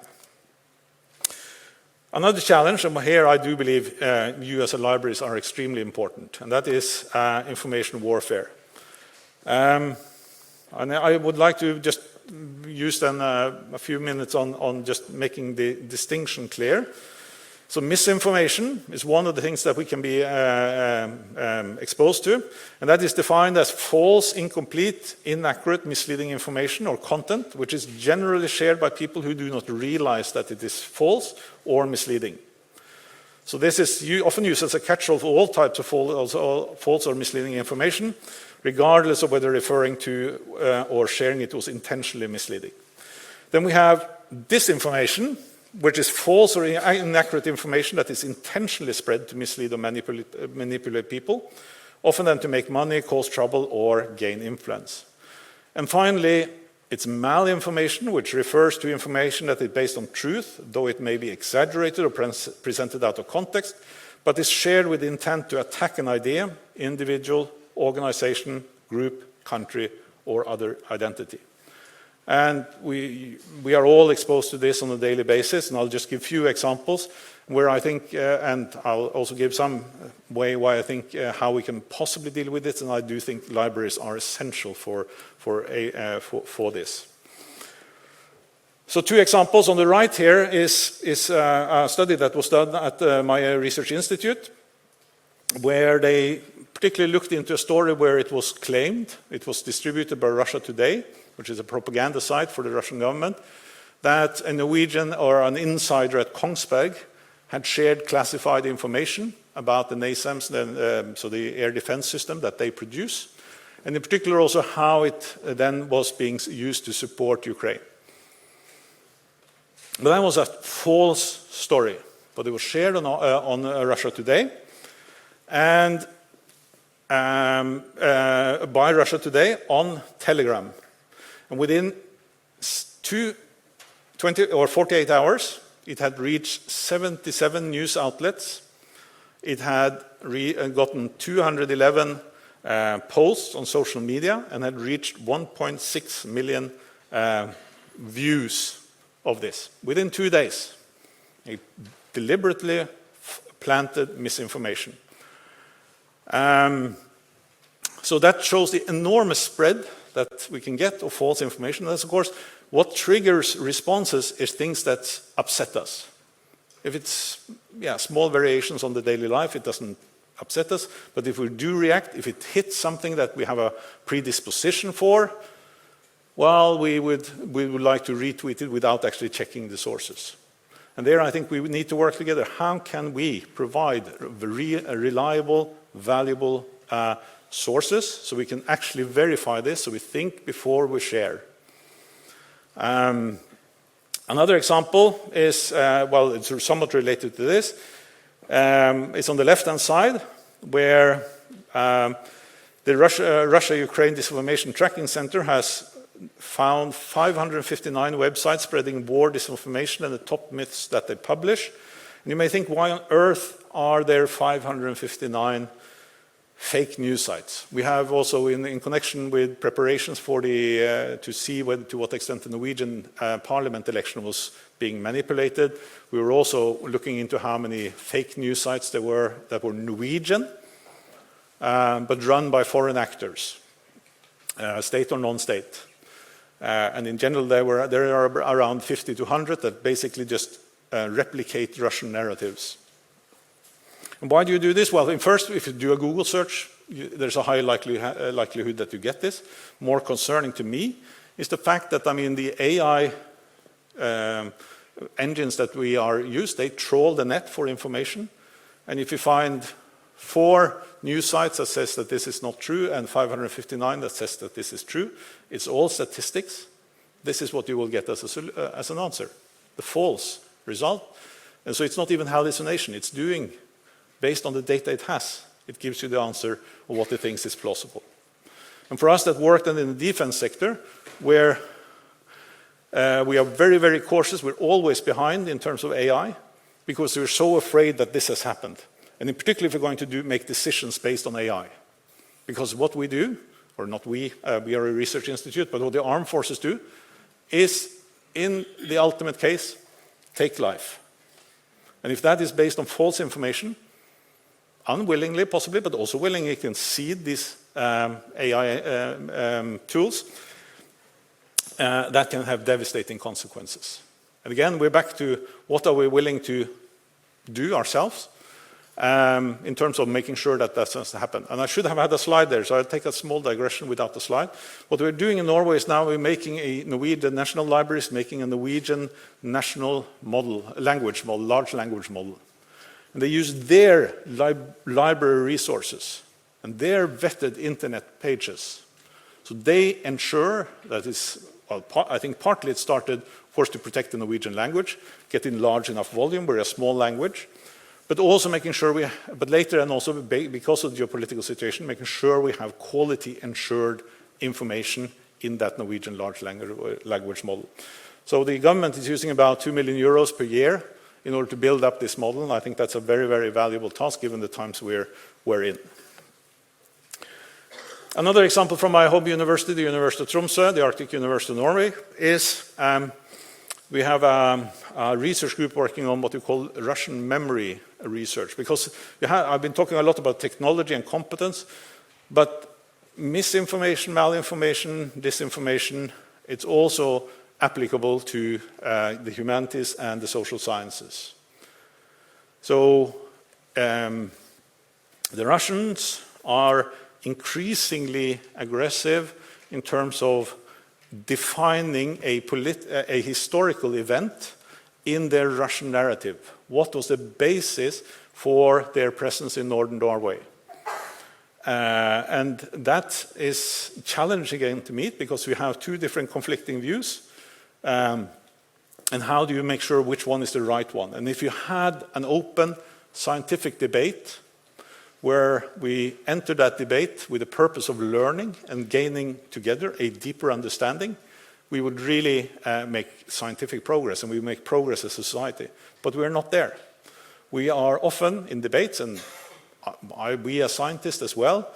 Another challenge, and here I do believe US libraries are extremely important, and that is information warfare. I And I would like to just use then a few minutes on just making the distinction clear. So misinformation is one of the things that we can be exposed to, and that is defined as false, incomplete, inaccurate, misleading information or content, which is generally shared by people who do not realize that it is false or misleading. So this is often used as a catch-all for all types of false or misleading information, regardless of whether referring to or sharing it was intentionally misleading. Then we have disinformation, which is false or inaccurate information that is intentionally spread to mislead or manipulate people, often then to make money, cause trouble, or gain influence. And finally, it's malinformation, which refers to information that is based on truth, though it may be exaggerated or presented out of context, but is shared with the intent to attack an idea, individual, organization, group, country, or other identity. And we are all exposed to this on a daily basis, and I'll just give a few examples where I think, and I'll also give some way why I think how we can possibly deal with it, and I do think libraries are essential for this. So 2 examples on the right here is a study that was done at my research institute, where they particularly looked into a story where it was claimed, it was distributed by Russia Today, which is a propaganda site for the Russian government, that a Norwegian or an insider at Kongsberg had shared classified information about the NASAMS, so the air defense system that they produce, and in particular also how it then was being used to support Ukraine. But that was a false story, but it was shared on Russia Today, and by Russia Today on Telegram. And within 20 or 48 hours, it had reached 77 news outlets. It had gotten 211 posts on social media and had reached 1.6 million views of this within 2 days. It deliberately planted misinformation. So that shows the enormous spread that we can get of false information. That's, of course, what triggers responses is things that upset us. If it's small variations on the daily life, it doesn't upset us. But if we do react, if it hits something that we have a predisposition for, well, we would like to retweet it without actually checking the sources. And there I think we need to work together. How can we provide reliable, valuable sources so we can actually verify this, so we think before we share? Another example is, well, it's somewhat related to this. It's on the left-hand side, where the Russia-Ukraine Disinformation Tracking Center has found 559 websites spreading war, disinformation, and the top myths that they publish. And you may think, why on earth are there 559 fake news sites? We have also, in connection with preparations for to see to what extent the Norwegian parliament election was being manipulated, we were also looking into how many fake news sites there were that were Norwegian, but run by foreign actors, state or non-state. And in general, there are around 50 to 100 that basically just replicate Russian narratives. And why do you do this? Well, first, if you do a Google search, there's a high likelihood that you get this. More concerning to me is the fact that, the AI engines that we use, they trawl the net for information. And if you find 4 news sites that says that this is not true and 559 that says that this is true, it's all statistics. This is what you will get as an answer, the false result. And so it's not even hallucination. It's doing, based on the data it has, it gives you the answer of what it thinks is plausible. And for us that work then in the defense sector, where we are very, very cautious, we're always behind in terms of AI, because we're so afraid that this has happened. And in particular, if we're going to make decisions based on AI. Because what we do, or not we are a research institute, but what the armed forces do, is, in the ultimate case, take life. And if that is based on false information, unwillingly possibly, but also willingly, you can seed these AI tools, that can have devastating consequences. And again, we're back to what are we willing to do ourselves in terms of making sure that that doesn't happen. And I should have had a slide there, so I'll take a small digression without the slide. What we're doing in Norway is now we're making the National Library is making a Norwegian national model, language model, large language model. And they use their library resources and their vetted internet pages. So they ensure that it's, well, I think partly it started, of course, to protect the Norwegian language, getting large enough volume, we're a small language, but also making sure but later and also because of the geopolitical situation, making sure we have quality ensured information in that Norwegian large language model. So the government is using about 2 million euros per year in order to build up this model, and I think that's a very, very valuable task given the times we're in. Another example from my home university, the University of Tromsø, the Arctic University of Norway, is we have a research group working on what we call Russian memory research. Because I've been talking a lot about technology and competence, but misinformation, malinformation, disinformation, it's also applicable to the humanities and the social sciences. So the Russians are increasingly aggressive in terms of defining a historical event in their Russian narrative. What was the basis for their presence in northern Norway? And that is challenging again to meet because we have two different conflicting views. And how do you make sure which one is the right one? And if you had an open scientific debate where we enter that debate with the purpose of learning and gaining together a deeper understanding, we would really make scientific progress and we would make progress as a society. But we're not there. We are often in debates, and we as scientists as well,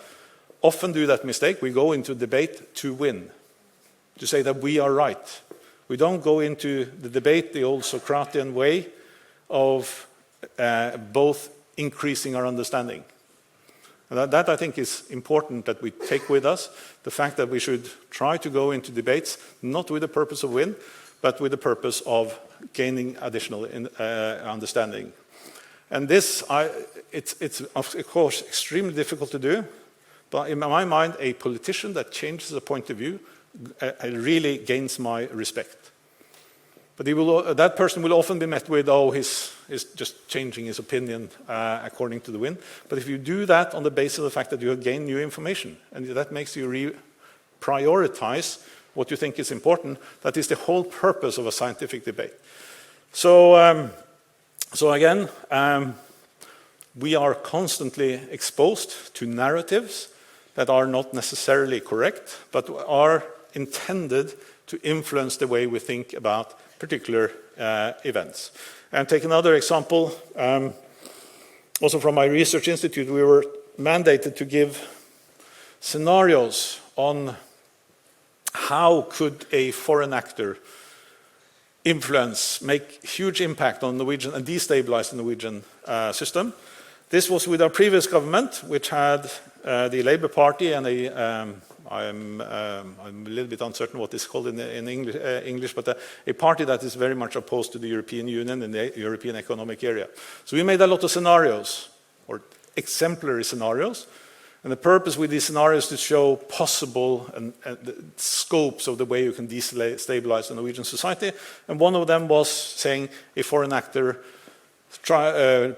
often do that mistake. We go into debate to win, to say that we are right. We don't go into the debate the old Socratean way of both increasing our understanding. And that I think is important that we take with us, the fact that we should try to go into debates not with the purpose of win, but with the purpose of gaining additional understanding. And this, it's of course extremely difficult to do, but in my mind, a politician that changes a point of view really gains my respect. But that person will often be met with, oh, he's just changing his opinion according to the wind. But if you do that on the basis of the fact that you have gained new information, and that makes you prioritize what you think is important, that is the whole purpose of a scientific debate. So again, we are constantly exposed to narratives that are not necessarily correct, but are intended to influence the way we think about particular events. And take another example, also from my research institute, we were mandated to give scenarios on how could a foreign actor influence, make huge impact on Norwegian and destabilize the Norwegian system. This was with our previous government, which had the Labour Party and I'm a little bit uncertain what it's called in English, but a party that is very much opposed to the European Union and the European Economic Area. So we made a lot of scenarios, or exemplary scenarios, and the purpose with these scenarios is to show possible and the scopes of the way you can destabilize the Norwegian society. And one of them was saying a foreign actor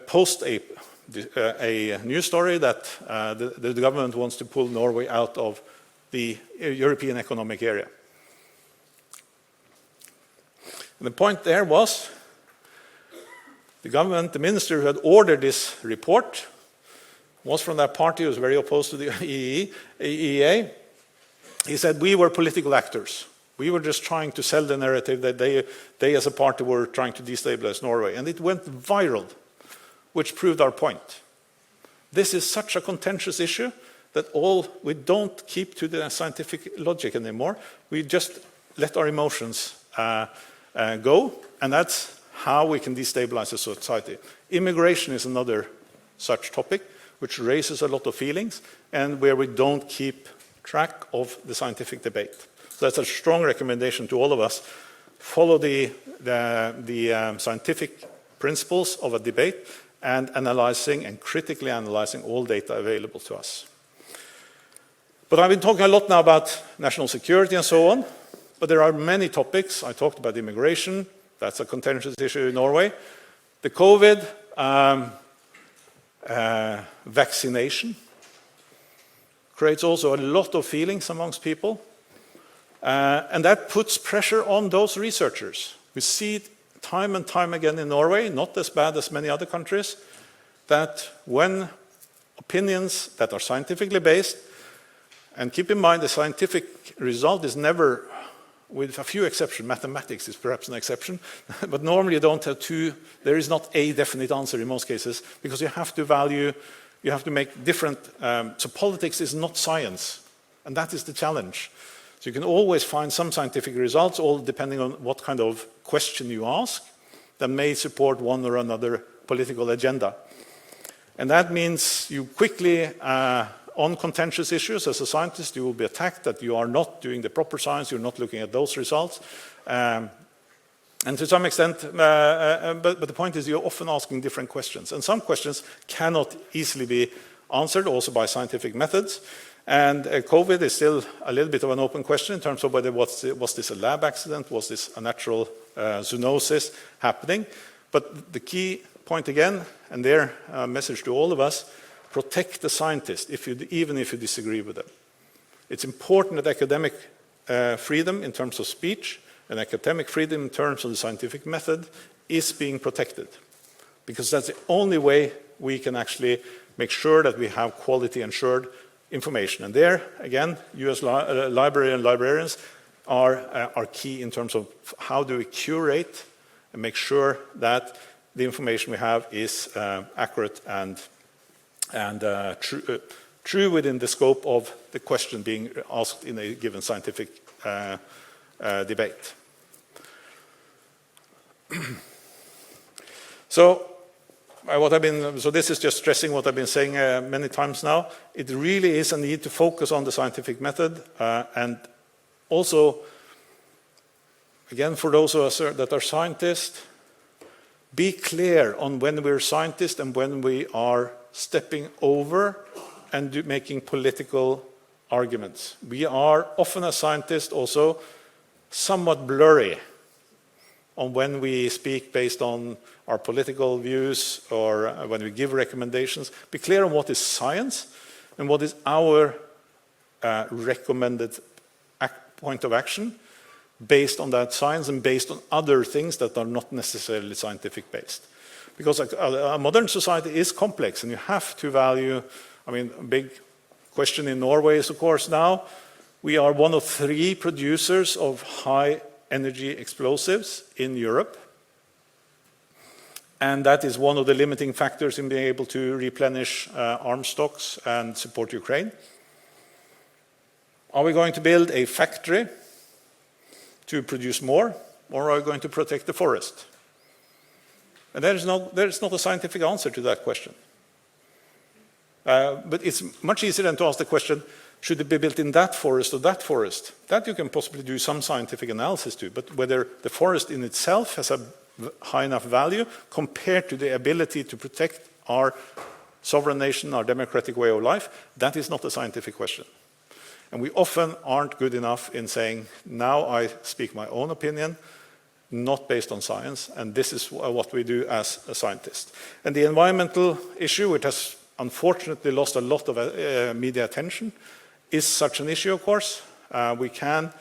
post a news story that the government wants to pull Norway out of the European Economic Area. And the point there was the government, the minister who had ordered this report was from that party who was very opposed to the EEA. He said we were political actors. We were just trying to sell the narrative that they as a party were trying to destabilize Norway. And it went viral, which proved our point. This is such a contentious issue that we don't keep to the scientific logic anymore. We just let our emotions go, and that's how we can destabilize a society. Immigration is another such topic, which raises a lot of feelings, and where we don't keep track of the scientific debate. So that's a strong recommendation to all of us. Follow the scientific principles of a debate and analyzing and critically analyzing all data available to us. But I've been talking a lot now about national security and so on, but there are many topics. I talked about immigration. That's a contentious issue in Norway. The COVID, vaccination creates also a lot of feelings amongst people. And that puts pressure on those researchers. We see it time and time again in Norway, not as bad as many other countries, that when opinions that are scientifically based, and keep in mind the scientific result is never, with a few exceptions, mathematics is perhaps an exception, but normally you don't have two, there is not a definite answer in most cases, because you have to value, you have to make different, so politics is not science, and that is the challenge. So you can always find some scientific results, all depending on what kind of question you ask, that may support one or another political agenda. And that means you quickly, on contentious issues, as a scientist, you will be attacked that you are not doing the proper science, you're not looking at those results. And to some extent, but the point is you're often asking different questions. And some questions cannot easily be answered also by scientific methods. And COVID is still a little bit of an open question in terms of whether was this a lab accident, was this a natural zoonosis happening. But the key point again, and their message to all of us, protect the scientist, even if you disagree with them. It's important that academic freedom in terms of speech and academic freedom in terms of the scientific method is being protected. Because that's the only way we can actually make sure that we have quality ensured information. And there, again, US library and librarians are key in terms of how do we curate and make sure that the information we have is accurate and true within the scope of the question being asked in a given scientific debate. So this is just stressing what I've been saying many times now. It really is a need to focus on the scientific method and also, again, for those of us that are scientists, be clear on when we're scientists and when we are stepping over and making political arguments. We are often as scientists also somewhat blurry on when we speak based on our political views or when we give recommendations. Be clear on what is science and what is our recommended point of action based on that science and based on other things that are not necessarily scientific based. Because a modern society is complex and you have to value, I mean, a big question in Norway is of course now, we are one of 3 producers of high energy explosives in Europe. And that is one of the limiting factors in being able to replenish arms stocks and support Ukraine. Are we going to build a factory to produce more, or are we going to protect the forest? And there is not a scientific answer to that question. But it's much easier than to ask the question, should it be built in that forest or that forest? That you can possibly do some scientific analysis to, but whether the forest in itself has a high enough value compared to the ability to protect our sovereign nation, our democratic way of life, that is not a scientific question. And we often aren't good enough in saying, now I speak my own opinion, not based on science, and this is what we do as a scientist. And the environmental issue, which has unfortunately lost a lot of media attention, is such an issue, of course. We can,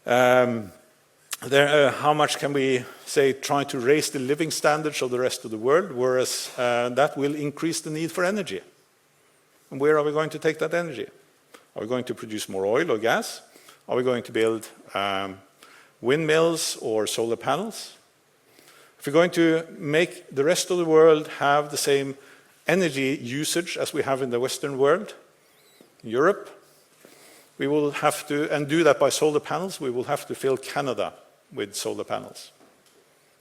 how much can we say try to raise the living standards of the rest of the world, whereas that will increase the need for energy. And where are we going to take that energy? Are we going to produce more oil or gas? Are we going to build windmills or solar panels? If we're going to make the rest of the world have the same energy usage as we have in the Western world, Europe, we will have to, and do that by solar panels, we will have to fill Canada with solar panels.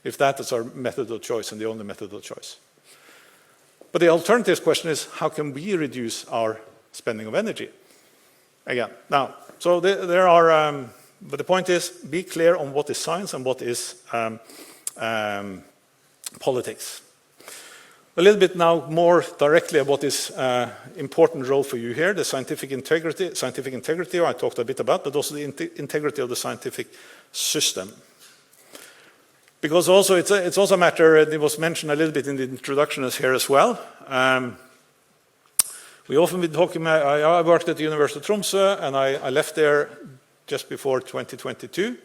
If that is our method of choice and the only method of choice. But the alternative question is, how can we reduce our spending of energy? Again, now, there are, but the point is, be clear on what is science and what is politics. A little bit now more directly about what is important role for you here, the scientific integrity I talked a bit about, but also the integrity of the scientific system. Because also it's also a matter, it was mentioned a little bit in the introduction here as well. We often been talking, I worked at the University of Tromsø, and I left there just before 2022.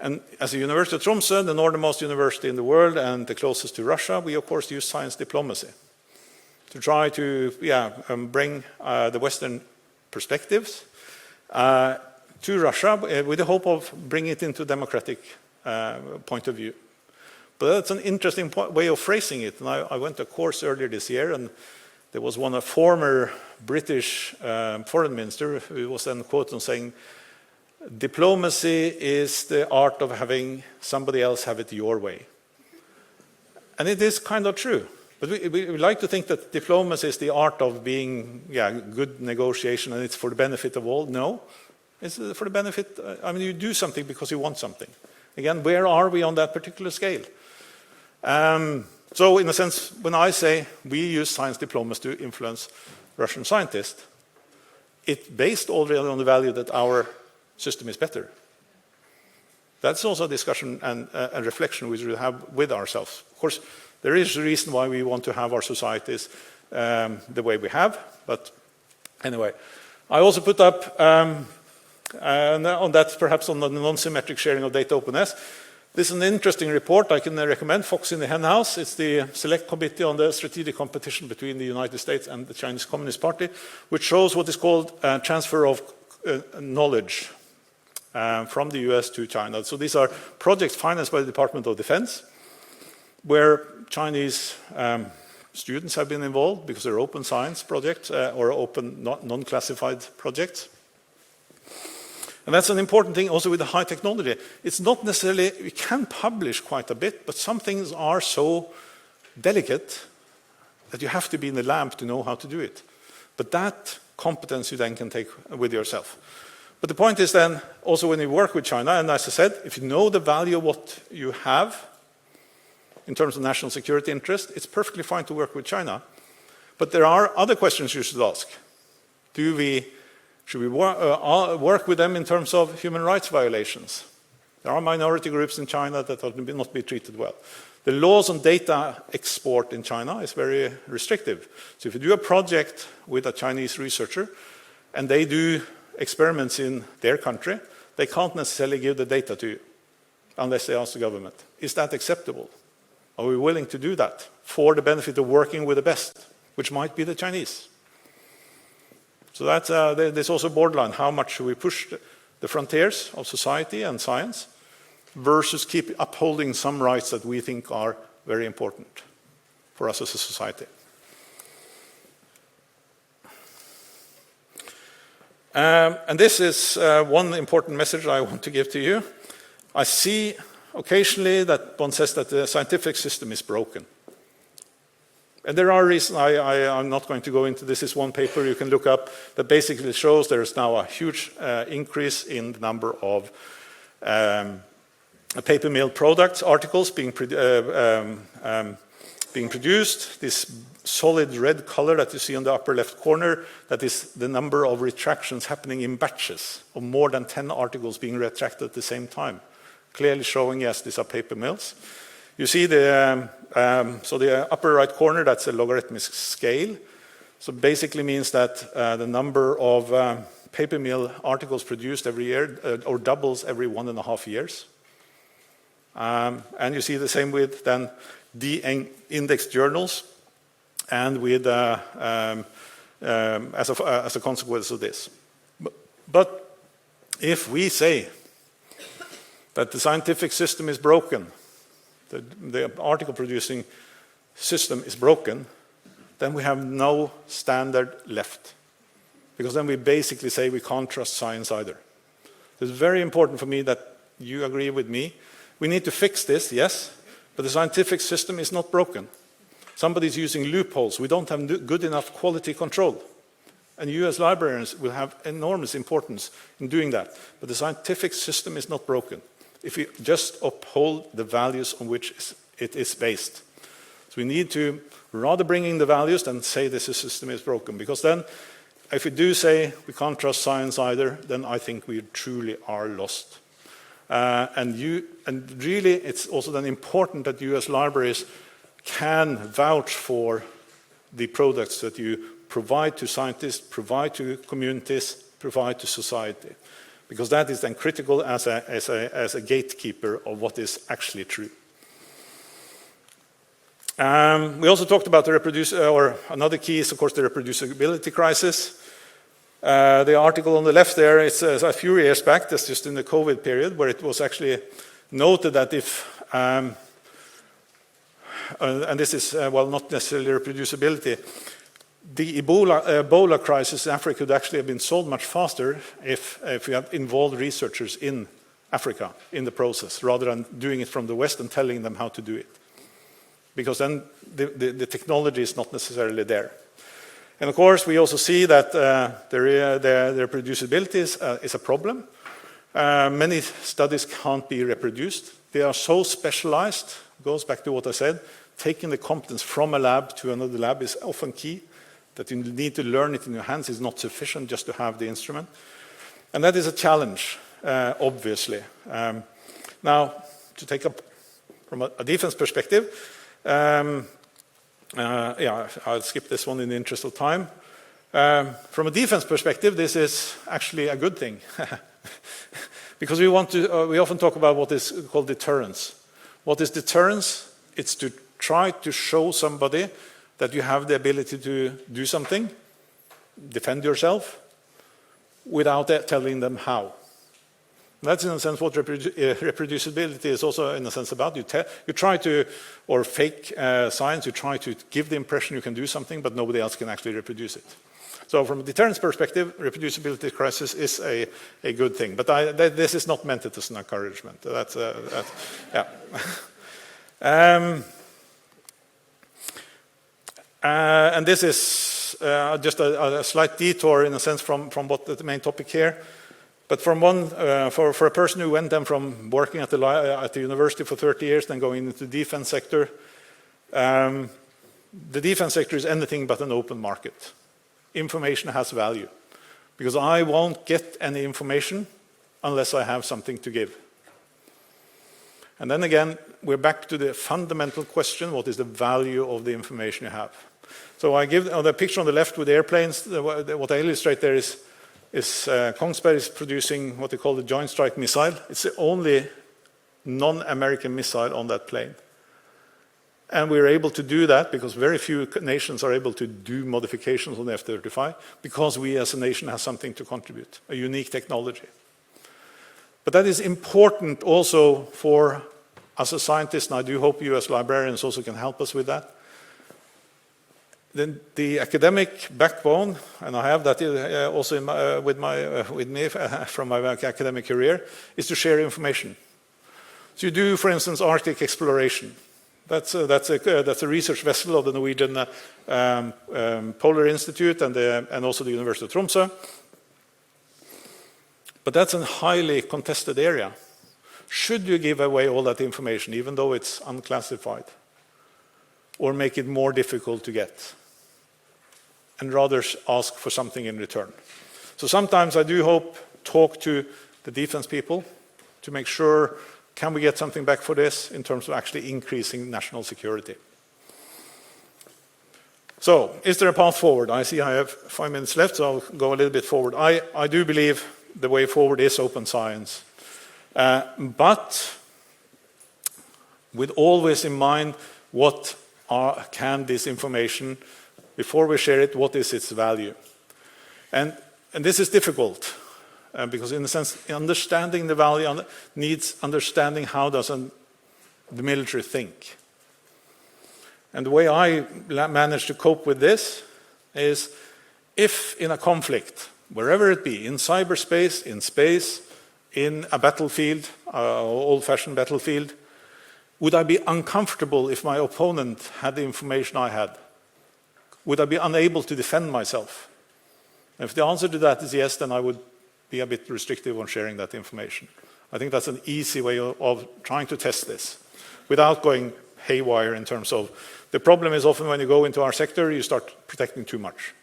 And as a University of Tromsø, the northernmost university in the world and the closest to Russia, we of course use science diplomacy to try to bring the Western perspectives to Russia with the hope of bringing it into a democratic point of view. But that's an interesting way of phrasing it. And I went to a course earlier this year, and there was a former British foreign minister who was then quoted on saying, "Diplomacy is the art of having somebody else have it your way." And it is kind of true. But we like to think that diplomacy is the art of being good negotiation and it's for the benefit of all. No, it's for the benefit, you do something because you want something. Again, where are we on that particular scale? So in a sense, when I say we use science diplomacy to influence Russian scientists, it's based already on the value that our system is better. That's also a discussion and a reflection we should have with ourselves. Of course, there is a reason why we want to have our societies the way we have, but anyway. I also put up, on that perhaps on the non-symmetric sharing of data openness. This is an interesting report I can recommend, Fox in the Hen House. It's the Select Committee on the Strategic Competition between the United States and the Chinese Communist Party, which shows what is called transfer of knowledge from the US to China. So these are projects financed by the Department of Defense, where Chinese students have been involved because they're open science projects or open non-classified projects. And that's an important thing also with the high technology. It's not necessarily, we can publish quite a bit, but some things are so delicate that you have to be in the lab to know how to do it. But that competence you then can take with yourself. But the point is then, also when you work with China, and as I said, if you know the value of what you have in terms of national security interest, it's perfectly fine to work with China. But there are other questions you should ask. Should we work with them in terms of human rights violations? There are minority groups in China that will not be treated well. The laws on data export in China is very restrictive. So if you do a project with a Chinese researcher and they do experiments in their country, they can't necessarily give the data to you unless they ask the government. Is that acceptable? Are we willing to do that for the benefit of working with the best, which might be the Chinese? So that's, there's also borderline. How much should we push the frontiers of society and science versus keep upholding some rights that we think are very important for us as a society? And this is one important message I want to give to you. I see occasionally that one says that the scientific system is broken. And there are reasons, I'm not going to go into this. Is one paper you can look up that basically shows there is now a huge increase in the number of paper mill products, articles being produced. This solid red color that you see on the upper left corner, that is the number of retractions happening in batches of more than 10 articles being retracted at the same time. Clearly showing, yes, these are paper mills. You see the upper right corner, that's a logarithmic scale. So basically means that the number of paper mill articles produced every year or doubles every 1.5 years. And you see the same with then de-indexed journals and with as a consequence of this. But if we say that the scientific system is broken, the article producing system is broken, then we have no standard left. Because then we basically say we can't trust science either. It's very important for me that you agree with me. We need to fix this, yes, but the scientific system is not broken. Somebody's using loopholes. We don't have good enough quality control. And you as librarians will have enormous importance in doing that. But the scientific system is not broken if we just uphold the values on which it is based. So we need to rather bring in the values than say this system is broken. Because then, if we do say we can't trust science either, then I think we truly are lost. And really, it's also then important that you as libraries can vouch for the products that you provide to scientists, provide to communities, provide to society. Because that is then critical as a gatekeeper of what is actually true. We also talked about another key is, of course, the reproducibility crisis. The article on the left there, it's a few years back, that's just in the COVID period, where it was actually noted that if, and this is, well, not necessarily reproducibility, the Ebola crisis in Africa could actually have been solved much faster if we had involved researchers in Africa in the process, rather than doing it from the West and telling them how to do it. Because then the technology is not necessarily there. And of course, we also see that the reproducibility is a problem. Many studies can't be reproduced. They are so specialized, goes back to what I said, taking the competence from a lab to another lab is often key. That you need to learn it in your hands is not sufficient just to have the instrument. And that is a challenge, obviously. Now, to take up from a defense perspective, I'll skip this one in the interest of time. From a defense perspective, this is actually a good thing. Because we often talk about what is called deterrence. What is deterrence? It's to try to show somebody that you have the ability to do something, defend yourself, without telling them how. That's in a sense what reproducibility is also in a sense about. You try to, or fake science, you try to give the impression you can do something, but nobody else can actually reproduce it. So from a deterrence perspective, reproducibility crisis is a good thing. But this is not meant as an encouragement. Yeah. And this is just a slight detour in a sense from what the main topic here. But from for a person who went then from working at the university for 30 years, then going into the defense sector, the defense sector is anything but an open market. Information has value, because I won't get any information unless I have something to give. And then again, we're back to the fundamental question: what is the value of the information you have? So I give the picture on the left with airplanes. What I illustrate there is Kongsberg is producing what they call the Joint Strike Missile. It's the only non-American missile on that plane. And we're able to do that because very few nations are able to do modifications on the F-35, because we as a nation have something to contribute, a unique technology. But that is important also for us as scientists, and I do hope you as librarians also can help us with that. Then the academic backbone, and I have that also with me from my academic career, is to share information. So you do, for instance, Arctic exploration. That's a research vessel of the Norwegian Polar Institute and also the University of Tromsø. But that's a highly contested area. Should you give away all that information, even though it's unclassified, or make it more difficult to get, and rather ask for something in return? So sometimes I do talk to the defense people to make sure, can we get something back for this in terms of actually increasing national security? So, is there a path forward? I see I have 5 minutes left, so I'll go a little bit forward. I do believe the way forward is open science. But with always in mind, what can this information, before we share it, what is its value? And this is difficult, because in a sense, understanding the value needs understanding how does the military think. And the way I manage to cope with this is, if in a conflict, wherever it be, in cyberspace, in space, in a battlefield, old-fashioned battlefield, would I be uncomfortable if my opponent had the information I had? Would I be unable to defend myself? And if the answer to that is yes, then I would be a bit restrictive on sharing that information. I think that's an easy way of trying to test this without going haywire in terms of, the problem is often when you go into our sector, you start protecting too much.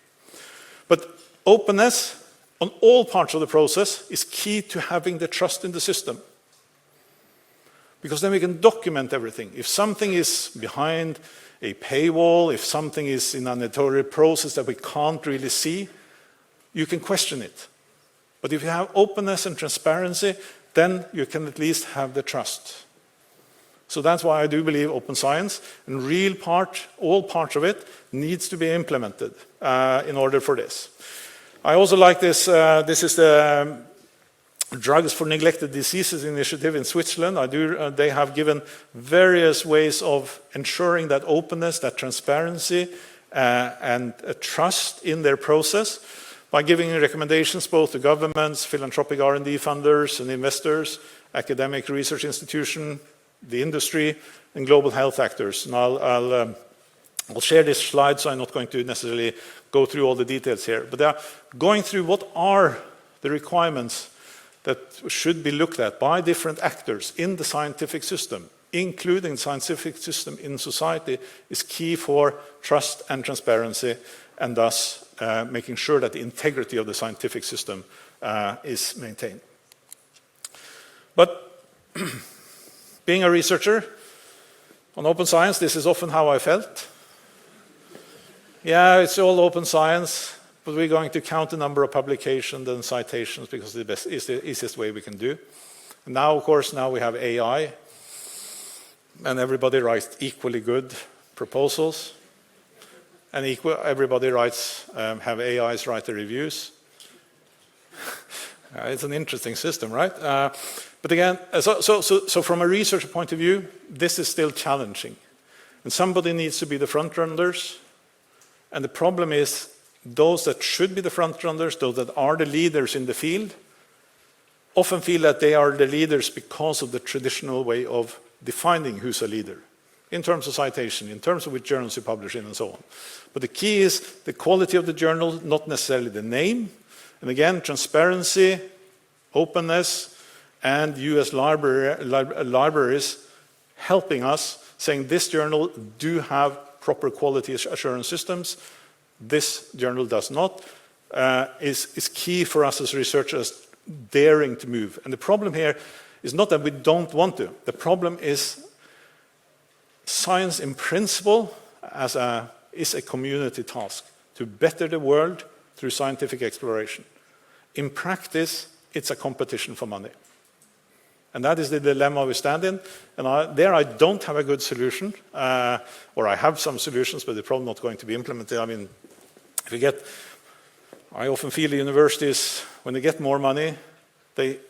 But openness on all parts of the process is key to having the trust in the system. Because then we can document everything. If something is behind a paywall, if something is in an editorial process that we can't really see, you can question it. But if you have openness and transparency, then you can at least have the trust. So that's why I do believe open science, and all parts of it, needs to be implemented in order for this. I also like this. This is the Drugs for Neglected Diseases initiative in Switzerland. They have given various ways of ensuring that openness, that transparency, and trust in their process by giving recommendations both to governments, philanthropic R&D funders and investors, academic research institutions, the industry, and global health actors. And I'll share this slide, so I'm not going to necessarily go through all the details here. But they are going through what are the requirements that should be looked at by different actors in the scientific system, including the scientific system in society, is key for trust and transparency, and thus making sure that the integrity of the scientific system is maintained. But being a researcher on open science, this is often how I felt. Yeah, it's all open science, but we're going to count the number of publications and citations because it's the easiest way we can do. And now, of course, we have AI, and everybody writes equally good proposals, and everybody have AIs write the reviews. It's an interesting system, right? But again, so from a researcher point of view, this is still challenging. And somebody needs to be the front runners. And the problem is, those that should be the front runners, those that are the leaders in the field, often feel that they are the leaders because of the traditional way of defining who's a leader, in terms of citation, in terms of which journals you publish in, and so on. But the key is the quality of the journal, not necessarily the name. And again, transparency, openness, and US libraries helping us, saying this journal do have proper quality assurance systems, this journal does not, is key for us as researchers daring to move. And the problem here is not that we don't want to. The problem is science in principle is a community task to better the world through scientific exploration. In practice, it's a competition for money. And that is the dilemma we stand in. And I don't have a good solution, or I have some solutions, but they're probably not going to be implemented. I mean, I often feel the universities, when they get more money, they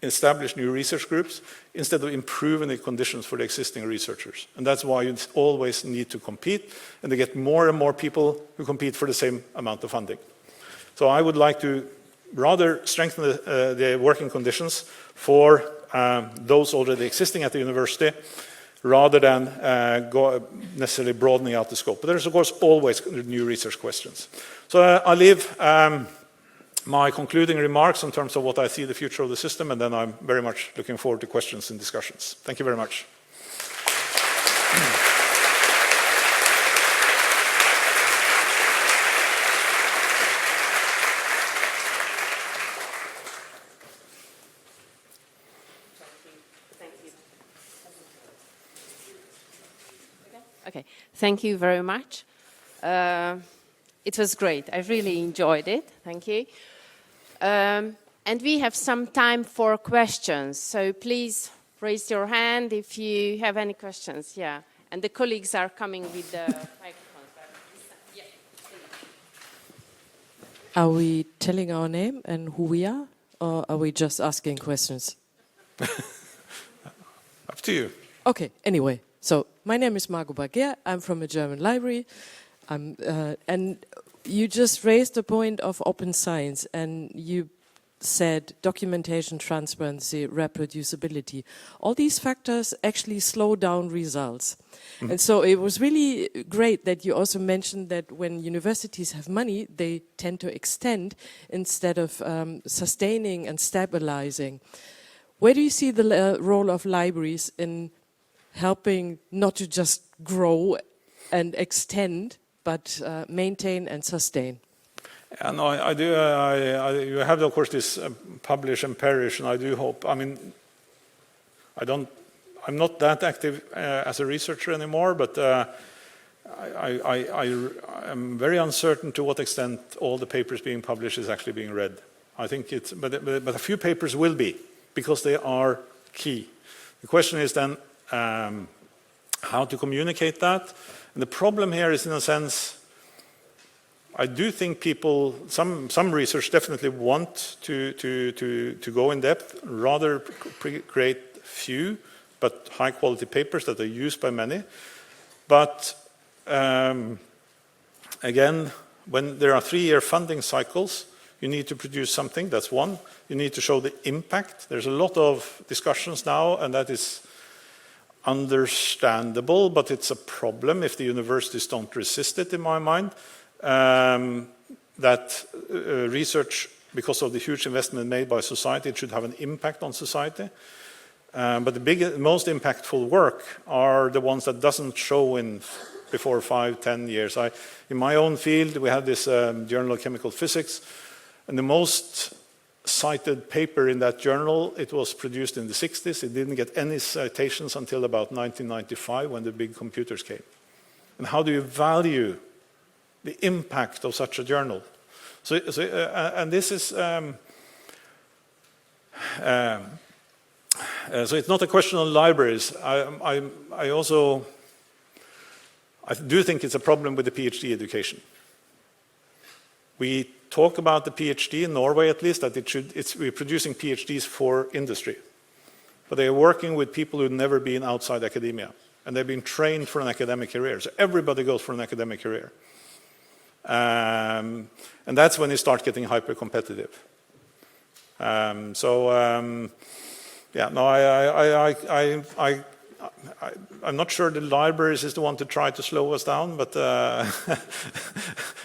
establish new research groups instead of improving the conditions for the existing researchers. And that's why you always need to compete, and they get more and more people who compete for the same amount of funding. So I would like to rather strengthen the working conditions for those already existing at the university, rather than necessarily broadening out the scope. But there's, of course, always new research questions. So I'll leave my concluding remarks in terms of what I see the future of the system, and then I'm very much looking forward to questions and discussions. Thank you very much. Okay, thank you very much. It was great. I really enjoyed it. Thank you. And we have some time for questions. So please raise your hand if you have any questions. Yeah. And the colleagues are coming with the microphones. Yeah. Are we telling our name and who we are? Or are we just asking questions? Up to you. Okay, anyway. So, my name is Margot Barguer. I'm from a German library. And you just raised the point of open science, and you said documentation, transparency, reproducibility. All these factors actually slow down results. And so it was really great that you also mentioned that when universities have money, they tend to extend instead of sustaining and stabilizing. Where do you see the role of libraries in helping not to just grow and extend, but maintain and sustain? And I do. You have, of course, this publish and perish, and I do hope. I mean, I'm not that active as a researcher anymore, but I am very uncertain to what extent all the papers being published is actually being read. I think it's, but a few papers will be, because they are key. The question is then how to communicate that. And the problem here is, in a sense, I do think people, some research definitely want to go in depth, rather create few but high quality papers that are used by many. But again, when there are 3-year funding cycles, you need to produce something, that's one. You need to show the impact. There's a lot of discussions now, and that is understandable, but it's a problem if the universities don't resist it, in my mind. That research, because of the huge investment made by society, it should have an impact on society. But the most impactful work are the ones that doesn't show in before 5-10 years. In my own field, we had this Journal of Chemical Physics, and the most cited paper in that journal, it was produced in the 60s. It didn't get any citations until about 1995, when the big computers came. And how do you value the impact of such a journal? And this is so it's not a question of libraries. I do think it's a problem with the PhD education. We talk about the PhD in Norway, at least, that we're producing PhDs for industry, but they are working with people who've never been outside academia, and they've been trained for an academic career. So everybody goes for an academic career. And that's when you start getting hyper-competitive. Yeah, no, I'm not sure the libraries is the one to try to slow us down, but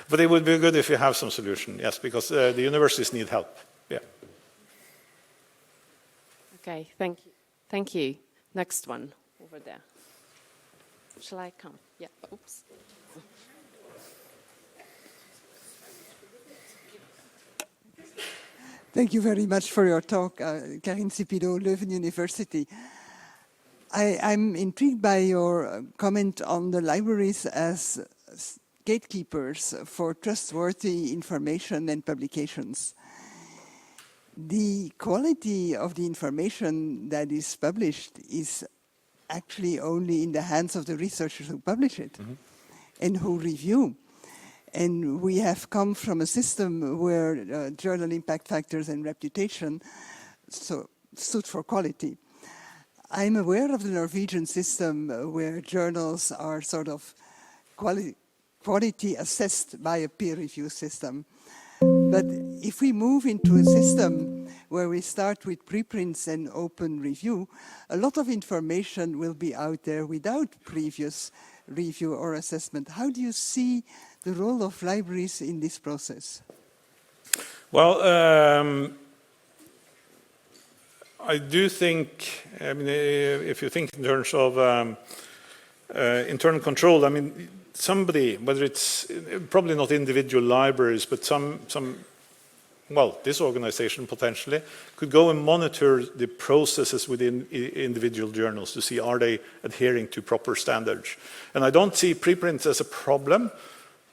but it would be good if you have some solution, yes, because the universities need help. Yeah. Okay, thank you. Thank you. Next one over there. Shall I come? Yeah. Oops. Thank you very much for your talk, Karin Sipido, Leuven University. I'm intrigued by your comment on the libraries as gatekeepers for trustworthy information and publications. The quality of the information that is published is actually only in the hands of the researchers who publish it and who review. And we have come from a system where journal impact factors and reputation stood for quality. I'm aware of the Norwegian system where journals are sort of quality assessed by a peer review system. But if we move into a system where we start with preprints and open review, a lot of information will be out there without previous review or assessment. How do you see the role of libraries in this process? Well, I do think, I mean, if you think in terms of internal control, I mean, somebody, whether it's probably not individual libraries, but well, this organization potentially could go and monitor the processes within individual journals to see, are they adhering to proper standards? And I don't see preprints as a problem,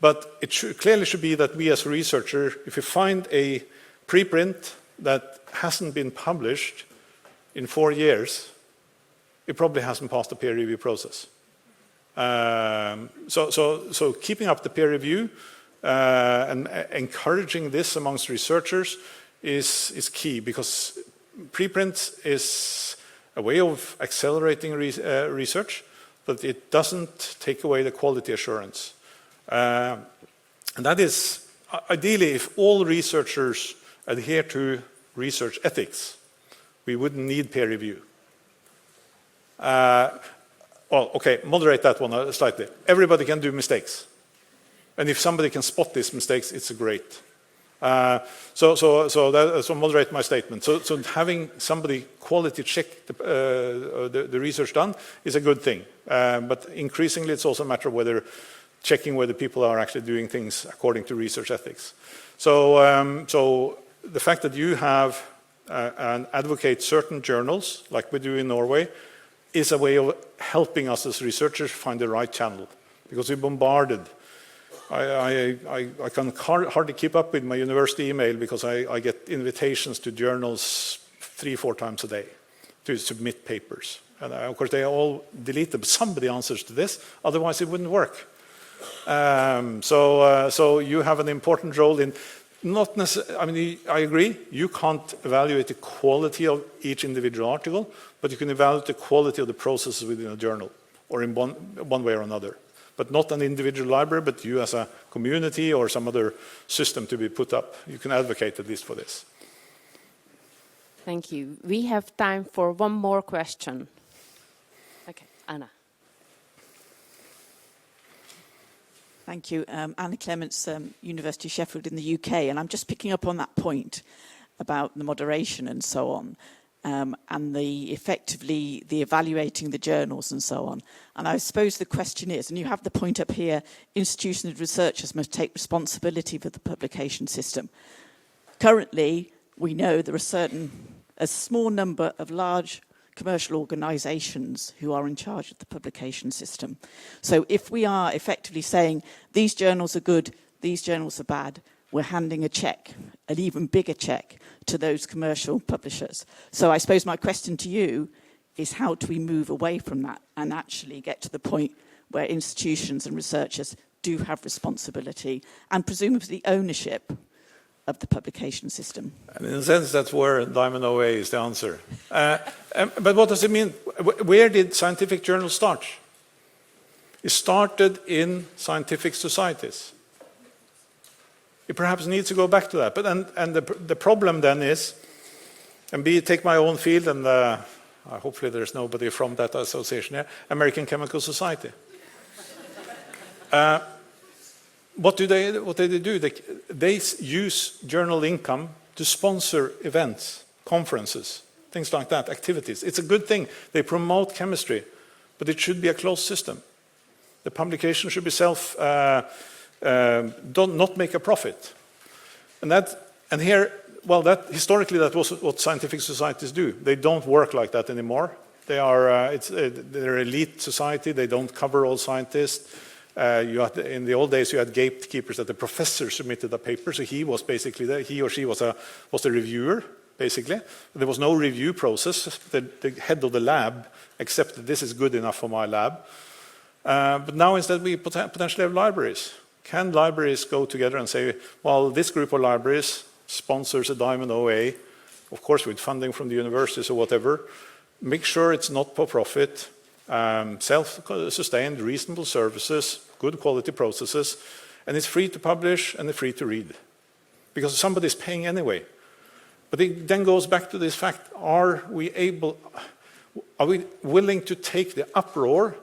but it clearly should be that we as a researcher, if we find a preprint that hasn't been published in 4 years, it probably hasn't passed the peer review process. So keeping up the peer review and encouraging this amongst researchers is key, because preprints is a way of accelerating research, but it doesn't take away the quality assurance. And that is, ideally, if all researchers adhere to research ethics, we wouldn't need peer review. Well, okay, moderate that one slightly. Everybody can do mistakes. And if somebody can spot these mistakes, it's great. So moderate my statement. So having somebody quality check the research done is a good thing. But increasingly, it's also a matter of checking whether people are actually doing things according to research ethics. So the fact that you have and advocate certain journals, like we do in Norway, is a way of helping us as researchers find the right channel, because we're bombarded. I can hardly keep up with my university email because I get invitations to journals 3-4 times a day to submit papers. And of course, they all delete them. Somebody answers to this, otherwise it wouldn't work. So you have an important role in not necessarily, I mean, I agree, you can't evaluate the quality of each individual article, but you can evaluate the quality of the processes within a journal, or in one way or another. But not an individual library, but you as a community or some other system to be put up. You can advocate at least for this. Thank you. We have time for one more question. Okay, Anna. Thank you. Anna Clements, University of Sheffield in the UK, and I'm just picking up on that point about the moderation and so on, and effectively the evaluating the journals and so on. And I suppose the question is, and you have the point up here, institutions and researchers must take responsibility for the publication system. Currently, we know there are a small number of large commercial organisations who are in charge of the publication system. So if we are effectively saying these journals are good, these journals are bad, we're handing a check, an even bigger check, to those commercial publishers. So I suppose my question to you is, how do we move away from that and actually get to the point where institutions and researchers do have responsibility and presumably ownership of the publication system? And in a sense, that's where Diamond OA is the answer. But what does it mean? Where did scientific journals start? It started in scientific societies. It perhaps needs to go back to that. But the problem then is, and take my own field, and hopefully there's nobody from that association here, American Chemical Society. What do they do? They use journal income to sponsor events, conferences, things like that, activities. It's a good thing. They promote chemistry, but it should be a closed system. The publication should be not make a profit. And here, well, historically that was what scientific societies do. They don't work like that anymore. They're elite society. They don't cover all scientists. In the old days, you had gatekeepers that the professor submitted a paper, so he was basically he or she was a reviewer, basically. There was no review process. The head of the lab accepted this is good enough for my lab. But now instead we potentially have libraries. Can libraries go together and say, well, this group of libraries sponsors a Diamond OA, of course with funding from the universities or whatever, make sure it's not for profit, self-sustained, reasonable services, good quality processes, and it's free to publish and it's free to read, because somebody's paying anyway. But it then goes back to this fact, are we willing to take the uproar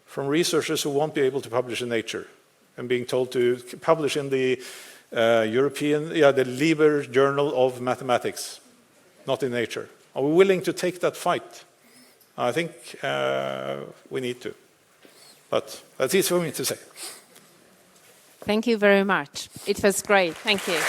from researchers who won't be able to publish in Nature and being told to publish in the the LIBER Journal of Mathematics, not in Nature? Are we willing to take that fight? I think we need to. But that's easy for me to say. Thank you very much. It was great. Thank you.